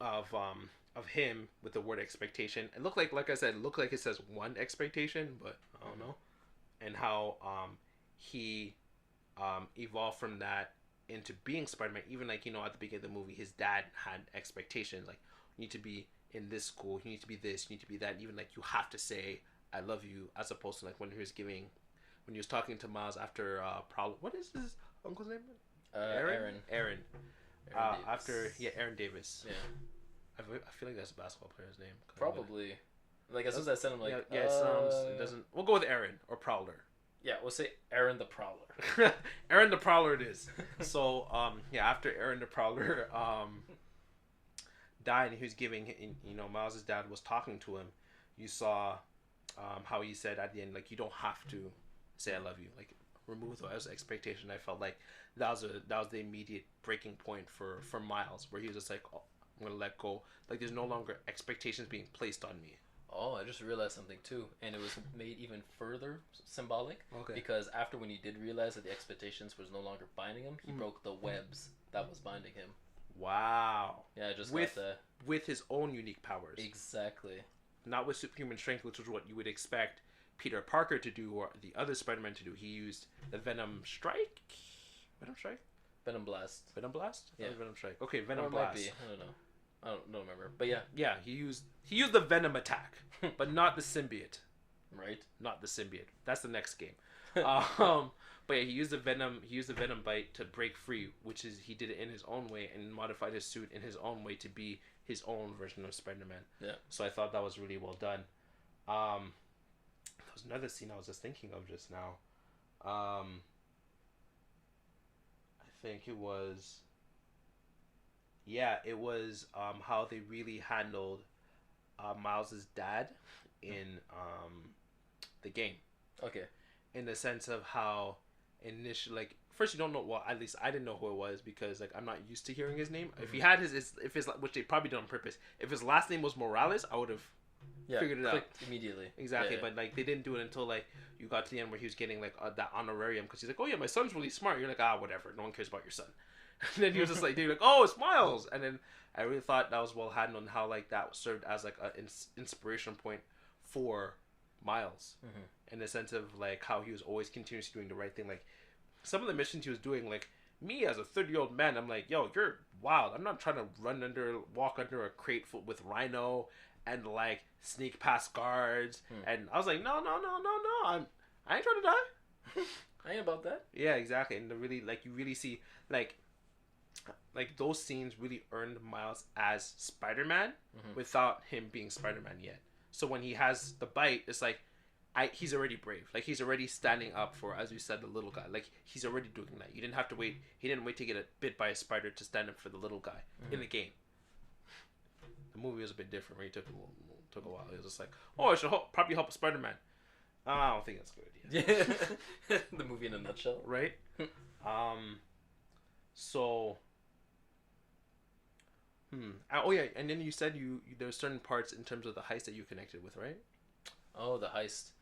of him with the word expectation. It looked like I said, it says one expectation, but I don't know. And how he evolved from that into being Spider-Man. Even like at the beginning of the movie, his dad had expectations like, you need to be in this school, you need to be this, you need to be that. And even like you have to say I love you, as opposed to like when he was talking to Miles after what is his uncle's name? Aaron. Aaron Davis. Yeah. I feel like that's a basketball player's name. Probably. Like as soon as I said, I'm like, it doesn't. We'll go with Aaron or Prowler. Yeah, we'll say Aaron the Prowler. Aaron the Prowler it is. So after Aaron the Prowler died, and he was giving, Miles' dad was talking to him. You saw how he said at the end, like, you don't have to say I love you. Like, remove those expectations. I felt like that was the immediate breaking point for Miles, where he was just like, oh, I'm gonna let go. Like, there's no longer expectations being placed on me. Oh, I just realized something too, and it was made even further symbolic. Okay. Because after when he did realize that the expectations was no longer binding him, he broke the webs that was binding him. Wow. Yeah, I just with his own unique powers. Exactly. Not with superhuman strength, which is what you would expect Peter Parker to do or the other Spider-Man to do. He used the Venom Strike? Venom Blast. Venom Blast? Yeah. Venom Strike. Okay, Venom Blast. Might be. I don't know. I don't remember. But yeah. Yeah, he used the Venom attack, but not the symbiote. Right? Not the symbiote. That's the next game. But yeah, he used the Venom bite to break free, which is he did it in his own way and modified his suit in his own way to be his own version of Spider-Man. Yeah. So I thought that was really well done. There was another scene I was just thinking of just now. I think it was. Yeah, it was how they really handled Miles's dad in the game. Okay. In the sense of how initially, like, first you don't know. Well, at least I didn't know who it was because like I'm not used to hearing his name. Mm-hmm. If he had if his which they probably did on purpose. If his last name was Morales, I would have figured it out immediately. Exactly, but like they didn't do it until like you got to the end where he was getting like that honorarium because he's like, oh yeah, my son's really smart. You're like, whatever, no one cares about your son. And then he was just like, they're like, oh, it's Miles. And then I really thought that was well handled and how like that served as like an inspiration point for Miles, in the sense of like how he was always continuously doing the right thing. Like some of the missions he was doing, like me as a 30-year-old man, I'm like, yo, you're wild. I'm not trying to walk under a crate with Rhino and like sneak past guards. And I was like, no, I ain't trying to die. I ain't about that. Yeah, exactly. And really, like, you really see like those scenes really earned Miles as Spider-Man without him being Spider-Man yet. So when he has the bite, it's like he's already brave. Like he's already standing up for, as you said, the little guy. Like he's already doing that. You didn't have to wait. He didn't wait to get bit by a spider to stand up for the little guy in the game. The movie was a bit different. Where he took a while. He was just like, oh, I should probably help Spider-Man. I don't think that's a good idea. Yeah. The movie in a nutshell, right? So. Oh yeah, and then you said there's certain parts in terms of the heist that you connected with, right? Oh, the heist.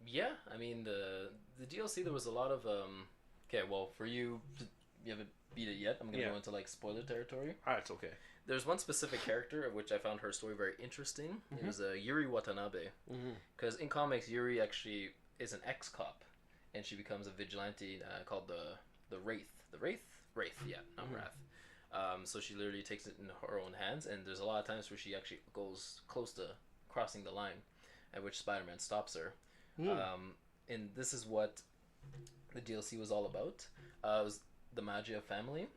Yeah. I mean the DLC. There was a lot of Okay, well, for you haven't beat it yet. I'm gonna go into like spoiler territory. Alright, it's okay. There's one specific character of which I found her story very interesting. It was Yuri Watanabe. Because in comics, Yuri actually is an ex-cop, and she becomes a vigilante called the Wraith. The Wraith? Wraith, yeah, not Wrath. So she literally takes it in her own hands, and there's a lot of times where she actually goes close to crossing the line, at which Spider-Man stops her. And this is what the DLC was all about. It was the Magia family.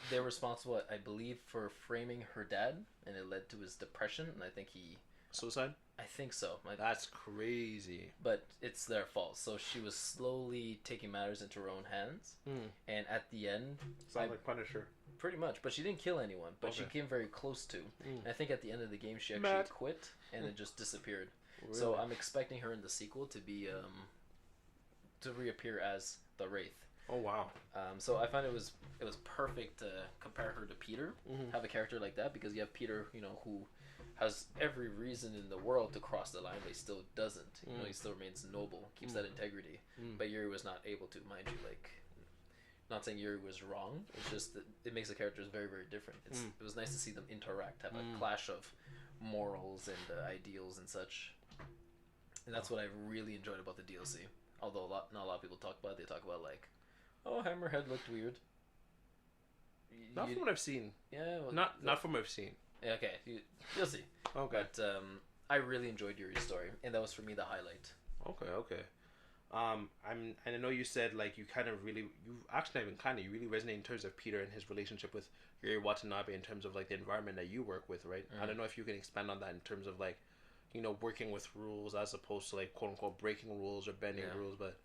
They're responsible, I believe, for framing her dad, and it led to his depression, and I think he... Suicide? I think so. That's crazy. But it's their fault. So she was slowly taking matters into her own hands, and at the end... Sounds like Punisher. Pretty much, but she didn't kill anyone, but she came very close to. And I think at the end of the game, she actually quit, and then just disappeared. Really? So I'm expecting her in the sequel to be... to reappear as the Wraith. Oh wow! So I find it was perfect to compare her to Peter, have a character like that, because you have Peter, who has every reason in the world to cross the line, but he still doesn't. He still remains noble, keeps that integrity. But Yuri was not able to, mind you. Like, not saying Yuri was wrong. It's just that it makes the characters very, very different. It was nice to see them interact, have a clash of morals and ideals and such. And that's what I really enjoyed about the DLC. Although not a lot of people talk about it. They talk about like, oh, Hammerhead looked weird. Not from what I've seen. Yeah. Well, not from what I've seen. Yeah, okay, you'll see. Okay. But I really enjoyed Yuri's story, and that was for me the highlight. Okay. I know you said like you really resonate in terms of Peter and his relationship with Yuri Watanabe in terms of like the environment that you work with, right? I don't know if you can expand on that in terms of like, working with rules as opposed to like quote unquote breaking rules or bending rules, but.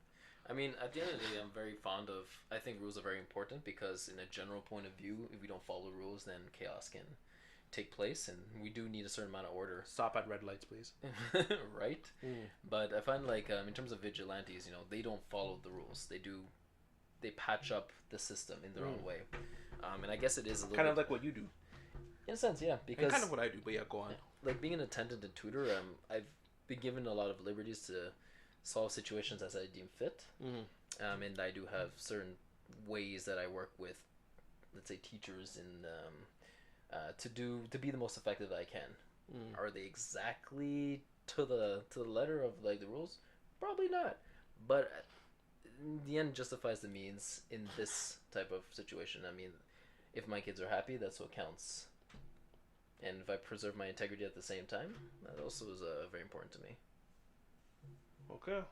I mean, at the end of the day, I'm very fond of... I think rules are very important because in a general point of view, if we don't follow rules, then chaos can take place, and we do need a certain amount of order. Stop at red lights, please. Right? But I find, like, in terms of vigilantes, they don't follow the rules. They patch up the system in their own way. And I guess it is a little kind of like what you do. In a sense, yeah. Because and kind of what I do, but yeah, go on. Like, being an attendant and tutor, I've been given a lot of liberties to solve situations as I deem fit, and I do have certain ways that I work with, let's say, teachers to be the most effective that I can. Are they exactly to the letter of like the rules? Probably not, but in the end justifies the means in this type of situation. I mean, if my kids are happy, that's what counts, and if I preserve my integrity at the same time, that also is very important to me. Okay.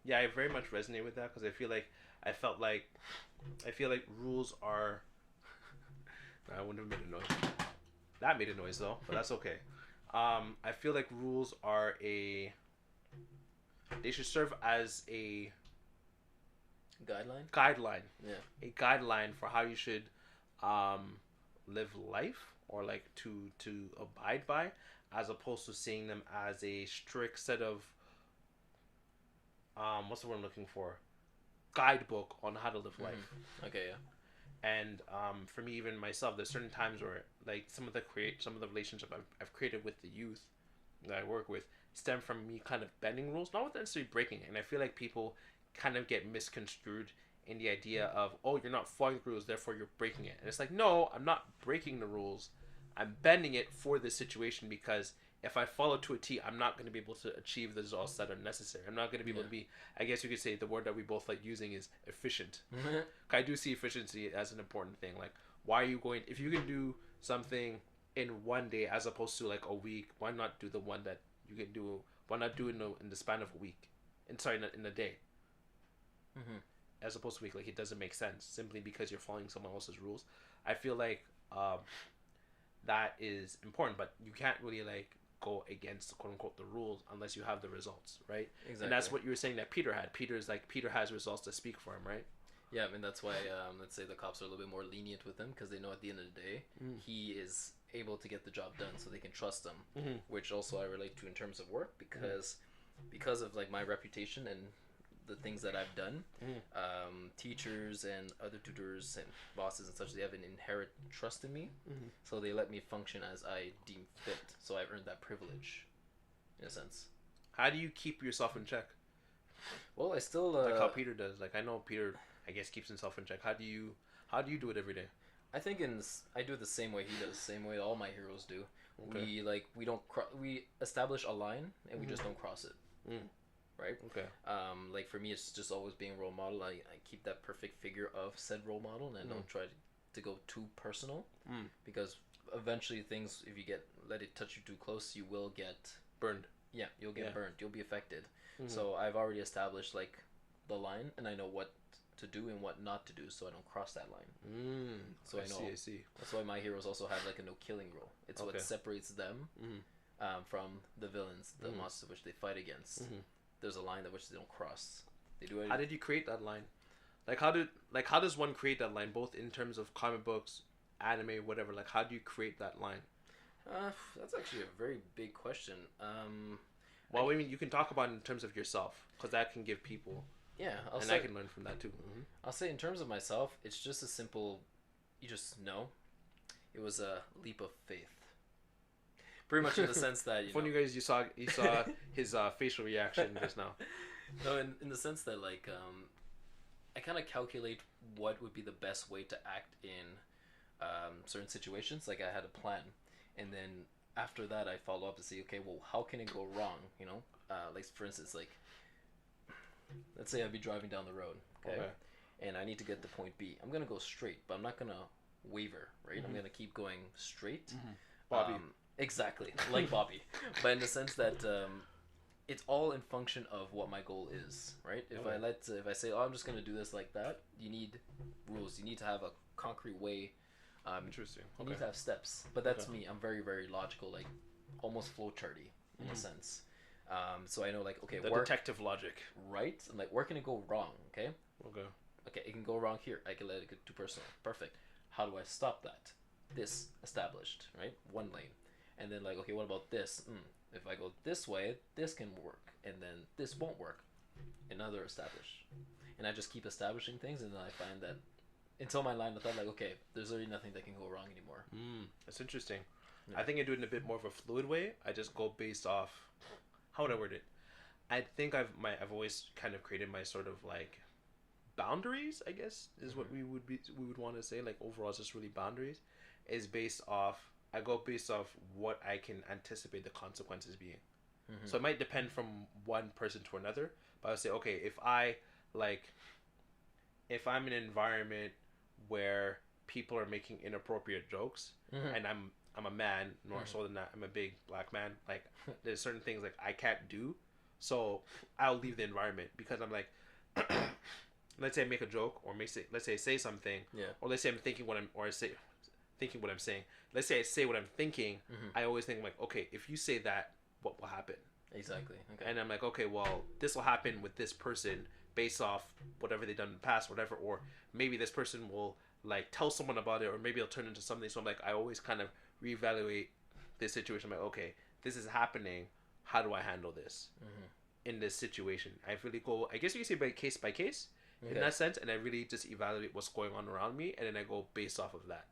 Yeah, I very much resonate with that because I feel like rules are I wouldn't have made a noise. That made a noise though, but that's okay. I feel like rules are they should serve as a guideline. Yeah. A guideline for how you should live life, or like to abide by, as opposed to seeing them as a strict set of what's the word I'm looking for? Guidebook on how to live life. Okay, yeah. And for me, even myself, there's certain times where like some of the relationship I've created with the youth that I work with stem from me kind of bending rules, not with necessarily breaking it. And I feel like people kind of get misconstrued in the idea of, oh, you're not following the rules, therefore you're breaking it. And it's like, no, I'm not breaking the rules. I'm bending it for this situation, because if I follow to a T, I'm not going to be able to achieve the results that are necessary. I'm not going to be able to be, I guess you could say the word that we both like using is efficient. I do see efficiency as an important thing. Like, why are you going, if you can do something in one day as opposed to like a week, why not do the one that you can do, why not do it in the span of a week? In a day. As opposed to a week. Like, it doesn't make sense simply because you're following someone else's rules. I feel like that is important, but you can't really like go against quote unquote the rules unless you have the results, right? Exactly. And that's what you were saying that Peter had. Peter has results to speak for him, right? Yeah, I mean that's why let's say the cops are a little bit more lenient with him, because they know at the end of the day he is able to get the job done, so they can trust him. Which also I relate to in terms of work, because of like my reputation and the things that I've done. Teachers and other tutors and bosses and such, they have an inherent trust in me, so they let me function as I deem fit. So I've earned that privilege, in a sense. How do you keep yourself in check? Well, I still like how Peter does. Like, I know Peter, I guess, keeps himself in check. How do you do it every day? I think I do it the same way he does, the same way all my heroes do. Okay. We establish a line and we just don't cross it. Right? Okay. Like for me, it's just always being a role model. I keep that perfect figure of said role model, and I don't try to go too personal, because eventually things, if you let it touch you too close, you will get burned. Yeah, you'll get burned. You'll be affected. So I've already established like the line, and I know what to do and what not to do, so I don't cross that line. So I know. I see. That's why my heroes also have like a no killing rule. It's what separates them from the villains, the monsters which they fight against. There's a line that which they don't cross. They do it. How did you create that line? Like, how does one create that line, both in terms of comic books, anime, whatever? Like, how do you create that line? That's actually a very big question. Well, I mean, you can talk about it in terms of yourself, because that can give people. Yeah, I can learn from that too. I'll say in terms of myself, it's just a simple. You just know. It was a leap of faith. Pretty much in the sense that you guys, you saw his facial reaction just now. No, in the sense that like I kind of calculate what would be the best way to act in certain situations. Like, I had a plan, and then after that I follow up to see, okay, well, how can it go wrong? Like for instance, like let's say I'd be driving down the road, okay, and I need to get to point B. I'm gonna go straight, but I'm not gonna waver, right? I'm gonna keep going straight. Bobby. Exactly, like Bobby, but in the sense that it's all in function of what my goal is, right? If I say, oh, I'm just gonna do this like that, you need rules. You need to have a concrete way. Interesting. You need to have steps, but that's me. I'm very, very logical, like almost flowcharty in a sense. So I know, like, okay, the detective logic, right? And like, where can it go wrong? Okay, it can go wrong here. I can let it get too personal. Perfect. How do I stop that? This established, right? One lane. And then like, okay, what about this? If I go this way, this can work, and then this won't work. Another established, and I just keep establishing things, and then I find that until my line of thought, like, okay, there's really nothing that can go wrong anymore. That's interesting. Yeah. I think I do it in a bit more of a fluid way. I just go based off. How would I word it? I think I've always kind of created my sort of like boundaries, I guess, is what we would want to say. Like, overall, it's just really boundaries. Is based off. I go based off what I can anticipate the consequences being. So it might depend from one person to another, but I would say, okay, if I'm in an environment where people are making inappropriate jokes, and I'm a man, more so than that, I'm a big black man, like, there's certain things like I can't do, so I'll leave the environment, because I'm like, let's say I make a joke, or let's say say something, or let's say I'm thinking thinking what I'm saying. Let's say I say what I'm thinking. Mm-hmm. I always think like, okay, if you say that, what will happen? Exactly. Okay. And I'm like, okay, well, this will happen with this person based off whatever they've done in the past, whatever, or maybe this person will like tell someone about it, or maybe it'll turn into something. So I'm like, I always kind of reevaluate this situation. I'm like, okay, this is happening. How do I handle this in this situation? I really go, I guess you can say by case in that sense, and I really just evaluate what's going on around me, and then I go based off of that.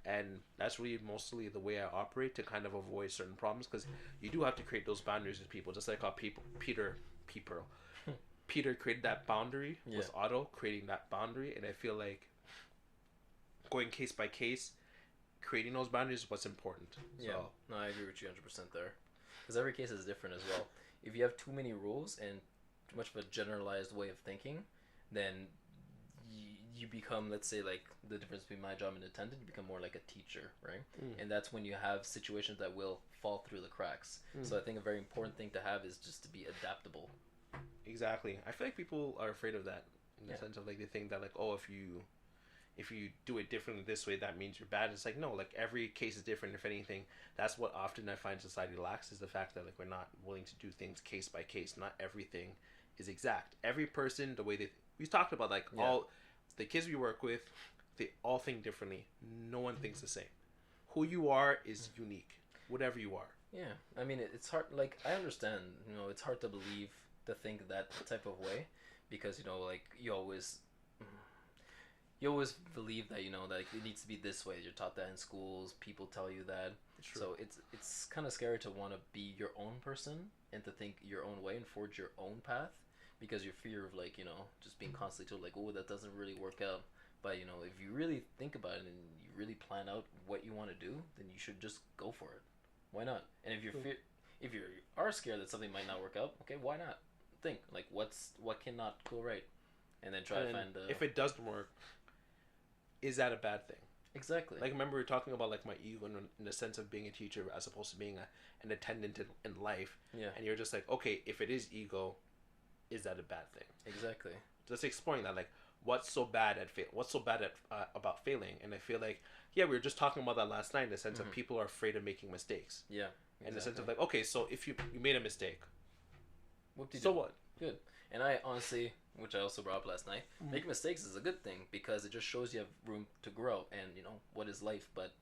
And that's really mostly the way I operate to kind of avoid certain problems, because you do have to create those boundaries with people, just like how Peter created that boundary with Otto, creating that boundary, and I feel like going case by case, creating those boundaries is what's important. Yeah, So, no, I agree with you 100% there, because every case is different as well. If you have too many rules and too much of a generalized way of thinking, then you become, let's say, like the difference between my job and attendant, you become more like a teacher, right? And that's when you have situations that will fall through the cracks. So I think a very important thing to have is just to be adaptable. Exactly. I feel like people are afraid of that in the sense of like they think that like, oh, if you do it differently this way, that means you're bad. It's like, no, like every case is different. If anything, that's what often I find society lacks, is the fact that like we're not willing to do things case by case. Not everything is exact. Every person, the way we talked about, like all the kids we work with, they all think differently. No one thinks the same. Who you are is unique, whatever you are. Yeah, I mean, it's hard. Like, I understand, it's hard to believe, to think that type of way, because like you always believe that that it needs to be this way. You're taught that in schools. People tell you that. True. So it's kind of scary to want to be your own person and to think your own way and forge your own path, because your fear of like just being constantly told like, oh, that doesn't really work out. But if you really think about it and you really plan out what you want to do, then you should just go for it. Why not? And if you are scared that something might not work out, okay, why not? Think like what cannot go right, and then try to find if it doesn't work, is that a bad thing? Exactly. Like, remember we were talking about like my ego in the sense of being a teacher as opposed to being an attendant in life. Yeah. And you're just like, okay, if it is ego, is that a bad thing? Exactly. Just exploring that, like, what's so bad at what's so bad at about failing? And I feel like, yeah, we were just talking about that last night in the sense of people are afraid of making mistakes. Yeah. Exactly. In the sense of like, okay, so if you made a mistake, so what? Good. And I honestly, which I also brought up last night, making mistakes is a good thing, because it just shows you have room to grow. And what is life but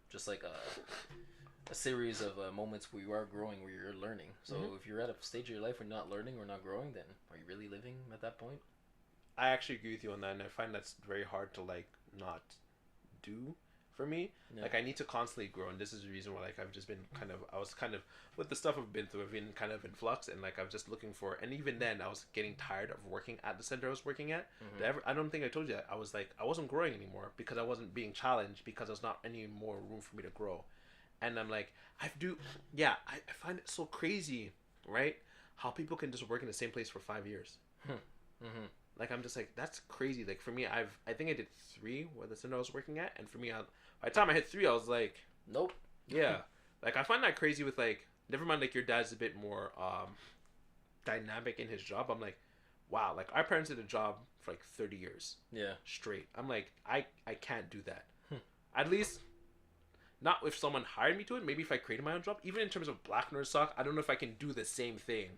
just like a series of moments where you are growing, where you're learning. So if you're at a stage of your life where you're not learning or not growing, then are you really living at that point? I actually agree with you on that, and I find that's very hard to like not do for me. Yeah. Like, I need to constantly grow, and this is the reason why like I've just been I was with the stuff I've been through, I've been kind of in flux, and like I was just looking for, and even then I was getting tired of working at the center I was working at. I don't think I told you that. I was like, I wasn't growing anymore because I wasn't being challenged, because there's not any more room for me to grow. And I'm like, I find it so crazy, right? How people can just work in the same place for 5 years. Like, I'm just like, that's crazy. Like, for me, I think I did 3 where the center I was working at, and for me, by the time I hit 3, I was like, nope. Yeah. Like, I find that crazy with like, never mind, like your dad's a bit more dynamic in his job. I'm like, wow, like our parents did a job for like 30 years. Yeah. Straight. I'm like, I can't do that. At least not if someone hired me to it. Maybe if I created my own job, even in terms of Black Nerd Sock, I don't know if I can do the same thing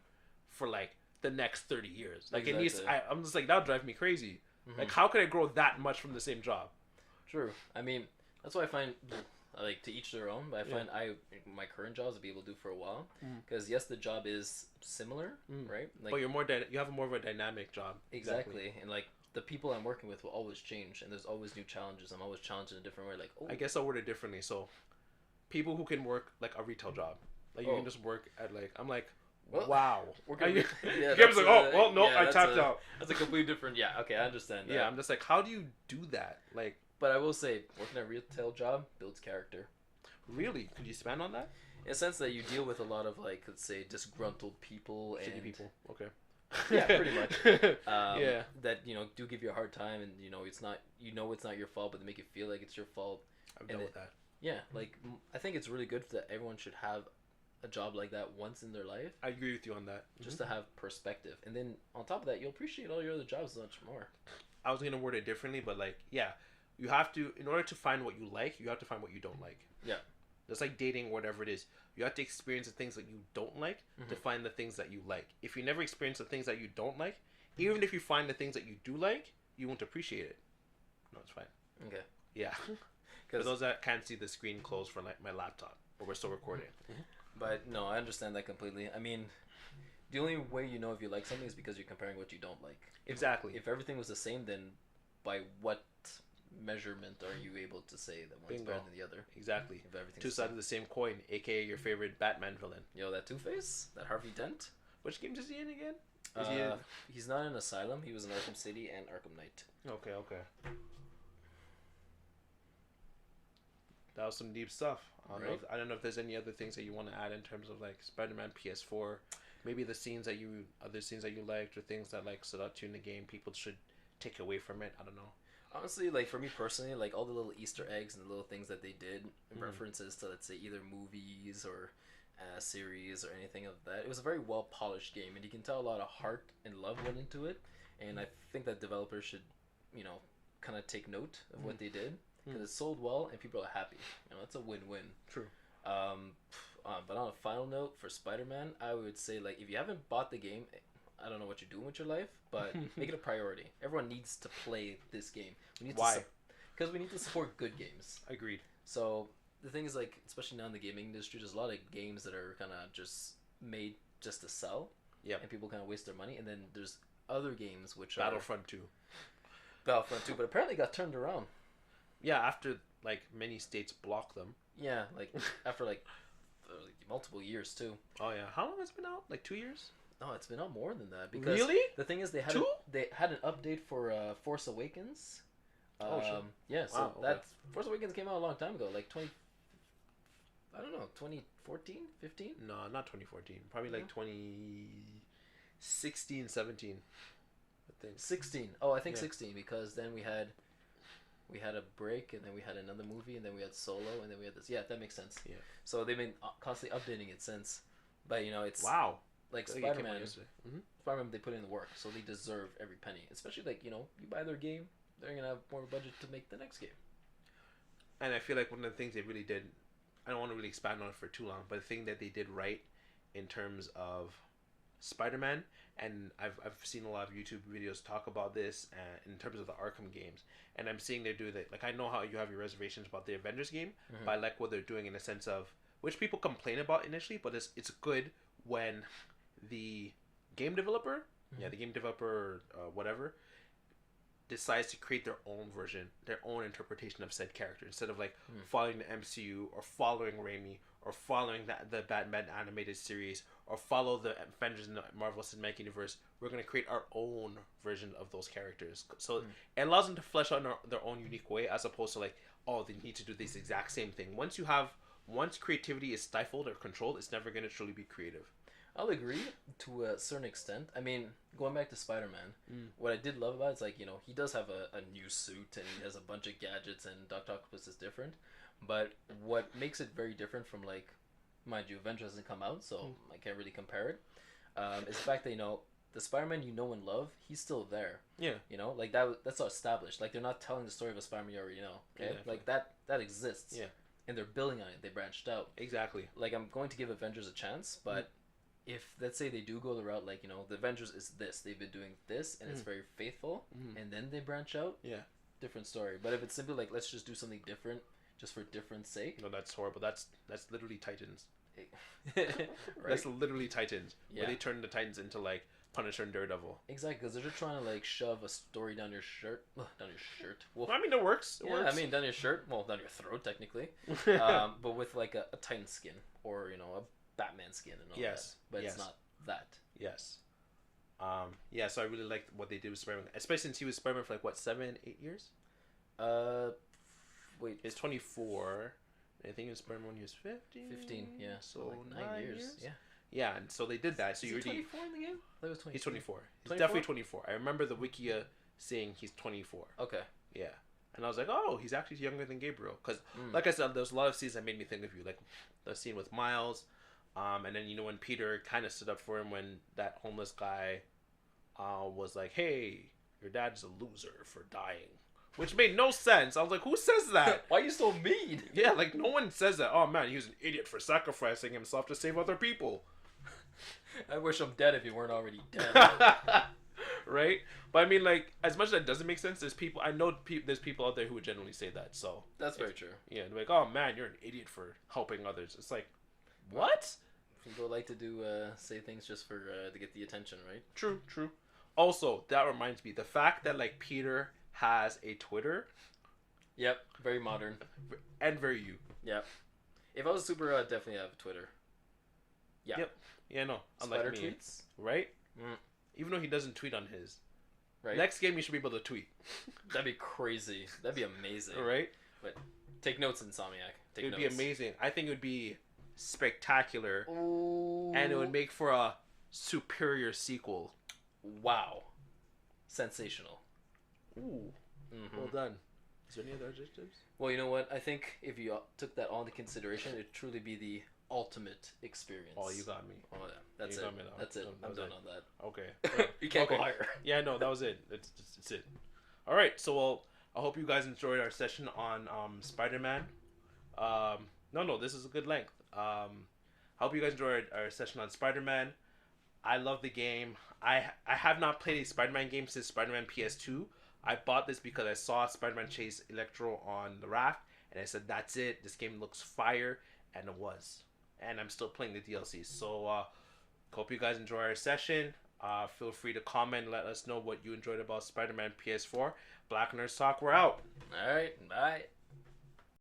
for like the next 30 years. Like, exactly. It needs, I'm just like, that would drive me crazy. Like, how could I grow that much from the same job? True. I mean, that's why I find, like, to each their own, but I find my current job is to be able to do for a while, because yes, the job is similar, right? Like, but you have more of a dynamic job. Exactly. And like, the people I'm working with will always change, and there's always new challenges. I'm always challenged in a different way. Like, oh, I guess I'll word it differently. So, people who can work like a retail job, like you can just work at like, I'm like, well, wow. We're gonna be, yeah, Gabe's like, oh, well, no, I tapped out. That's a completely different. Yeah, okay, I understand that. Yeah, I'm just like, how do you do that? Like, but I will say, working at a retail job builds character. Really? Could you expand on that? In a sense that you deal with a lot of, like, let's say, disgruntled people and shitty people. Okay. Yeah, pretty much. That do give you a hard time, and it's not your fault, but they make you feel like it's your fault. I've dealt with that. Yeah, like, I think it's really good that everyone should have a job like that once in their life. I agree with you on that. Just to have perspective, and then on top of that, you'll appreciate all your other jobs much more. I was gonna word it differently, but like, yeah, You have to, in order to find what you like, you have to find what you don't like. Yeah. It's like dating, whatever it is. You have to experience the things that you don't like to find the things that you like. If you never experience the things that you don't like, even if you find the things that you do like, you won't appreciate it. No, it's fine. Okay. Yeah. For those that can't see the screen closed for like my laptop, but we're still recording. But no, I understand that completely. I mean, the only way you know if you like something is because you're comparing what you don't like. Exactly. If everything was the same, then by what measurement are you able to say that one's better than the other? Exactly. If everything's two sides of the same coin, aka your favorite Batman villain. Yo, that Two-Face, that Harvey Dent. Which games is he in again? He's not in Asylum. He was in Arkham City and Arkham Knight. Okay. That was some deep stuff. I don't know if there's any other things that you want to add in terms of like Spider-Man PS4, maybe other scenes that you liked or things that like stood out to you in the game people should take away from it. I don't know. Honestly, like for me personally, like all the little Easter eggs and the little things that they did, references to, let's say, either movies or series or anything of that. It was a very well polished game, and you can tell a lot of heart and love went into it. And I think that developers should, kind of take note of what they did, because it sold well and people are happy. It's a win-win. True. But on a final note for Spider-Man, I would say, like, if you haven't bought the game, I don't know what you're doing with your life, but make it a priority. Everyone needs to play this game. Why? Because we need to support good games. Agreed. So the thing is, like, especially now in the gaming industry, there's a lot of games that are kind of just made just to sell. Yeah. And people kind of waste their money. And then there's other games which Battlefront 2. Battlefront 2, but apparently got turned around. Yeah, after, like, many states blocked them. Yeah, like, after, like, multiple years, too. Oh, yeah. How long has it been out? Like, 2 years? No, it's been out more than that. Because really? The thing is, they had an update for Force Awakens. Oh, shit. Yeah, so that Force Awakens came out a long time ago, like 2014, 15? No, not 2014. Probably like 2016, 17. I think 16. Oh, I think 16, because then we had a break, and then we had another movie, and then we had Solo, and then we had this. Yeah, that makes sense. Yeah. So they've been constantly updating it since. But it's like Spider-Man. Spider-Man, they put in the work, so they deserve every penny. Especially like you buy their game, they're gonna have more budget to make the next game. And I feel like one of the things they really did, I don't want to really expand on it for too long, but the thing that they did right in terms of Spider-Man, and I've seen a lot of YouTube videos talk about this in terms of the Arkham games, and I'm seeing they do that. Like, I know how you have your reservations about the Avengers game, but I like what they're doing in a sense of, which people complain about initially, but it's good when the game developer, the game developer, whatever, decides to create their own version, their own interpretation of said character, instead of like following the MCU or following Raimi or following the Batman animated series or follow the Avengers in the Marvel Cinematic Universe. We're going to create our own version of those characters. So it allows them to flesh out their own unique way, as opposed to like, oh, they need to do this exact same thing. Once creativity is stifled or controlled, it's never going to truly be creative. I'll agree to a certain extent. I mean, going back to Spider-Man, what I did love about it is, like, he does have a new suit, and he has a bunch of gadgets, and Dr. Octopus is different. But what makes it very different from, like, mind you, Avengers hasn't come out, so I can't really compare it, is the fact that, the Spider-Man you know and love, he's still there. Yeah. Like, that's all established. Like, they're not telling the story of a Spider-Man you already know. Okay? Yeah, like, that exists. Yeah. And they're building on it. They branched out. Exactly. Like, I'm going to give Avengers a chance, but if, let's say, they do go the route, like, the Avengers is this, they've been doing this, and it's very faithful, and then they branch out, different story. But if it's simply like, let's just do something different, just for different sake. No, that's horrible. That's literally Titans. Right? That's literally Titans. Yeah. Where they turn the Titans into, like, Punisher and Daredevil. Exactly, because they're just trying to, like, shove a story down your shirt. Down your shirt. Well, I mean, it works. It works. I mean, down your shirt. Well, down your throat, technically. But with, like, a Titan skin. Or, a Batman skin and all that. But it's not that. Yes. So I really liked what they did with Spider-Man. Especially since he was Spider-Man for, like, what, 7, 8 years? Wait. He's 24. I think he was Spider-Man when he was 15. 15, yeah. So like 9 years. Yeah. Yeah, and so they did that. So Is he 24 in the game? I thought it was 24. He's 24. He's 24? definitely 24. I remember the Wikia saying he's 24. Okay. Yeah. And I was like, oh, he's actually younger than Gabriel. Because, like I said, there's a lot of scenes that made me think of you. Like the scene with Miles. And then, when Peter kind of stood up for him when that homeless guy was like, hey, your dad's a loser for dying. which made no sense. I was like, who says that? Why are you so mean? Yeah, like no one says that. Oh man, he was an idiot for sacrificing himself to save other people. I wish I'm dead if you weren't already dead. Right? But I mean, like, as much as that doesn't make sense, there's people I know. There's people out there who would genuinely say that. So That's very true. yeah, they're like, oh man, you're an idiot for helping others. It's like, what? People like to do say things just for to get the attention, right? True. Also, that reminds me, the fact that like Peter has a Twitter. Yep, very modern. And very you. Yep. If I was super, I'd definitely have a Twitter. Yeah. Yep. Yeah, no. Spider Unlike me. tweets. Right? Mm. Even though he doesn't tweet on his. Right. Next game, you should be able to tweet. That'd be crazy. That'd be amazing. Right? But take notes, Insomniac. It would be amazing. I think it would be spectacular. Ooh. And it would make for a superior sequel. Wow. Sensational. Ooh. Mm-hmm. Well done. Is there any other adjectives? Well, you know what? I think if you took that all into consideration, it'd truly be the ultimate experience. Oh, you got me. Oh, yeah. That's You it. got me, though. That's it. That I'm was done it. on that. Okay. You can't Okay. go higher. Yeah, no, that was it. It's it. All right. So, well, I hope you guys enjoyed our session on Spider-Man. No, this is a good length. I hope you guys enjoyed our session on Spider-Man. I love the game. I have not played a Spider-Man game since Spider-Man PS2. I bought this because I saw Spider-Man chase Electro on the raft, and I said, that's it. This game looks fire, and it was. And I'm still playing the DLC. So, hope you guys enjoy our session. Feel free to comment and let us know what you enjoyed about Spider-Man PS4. Black Nurse Talk, we're out. All right. Bye.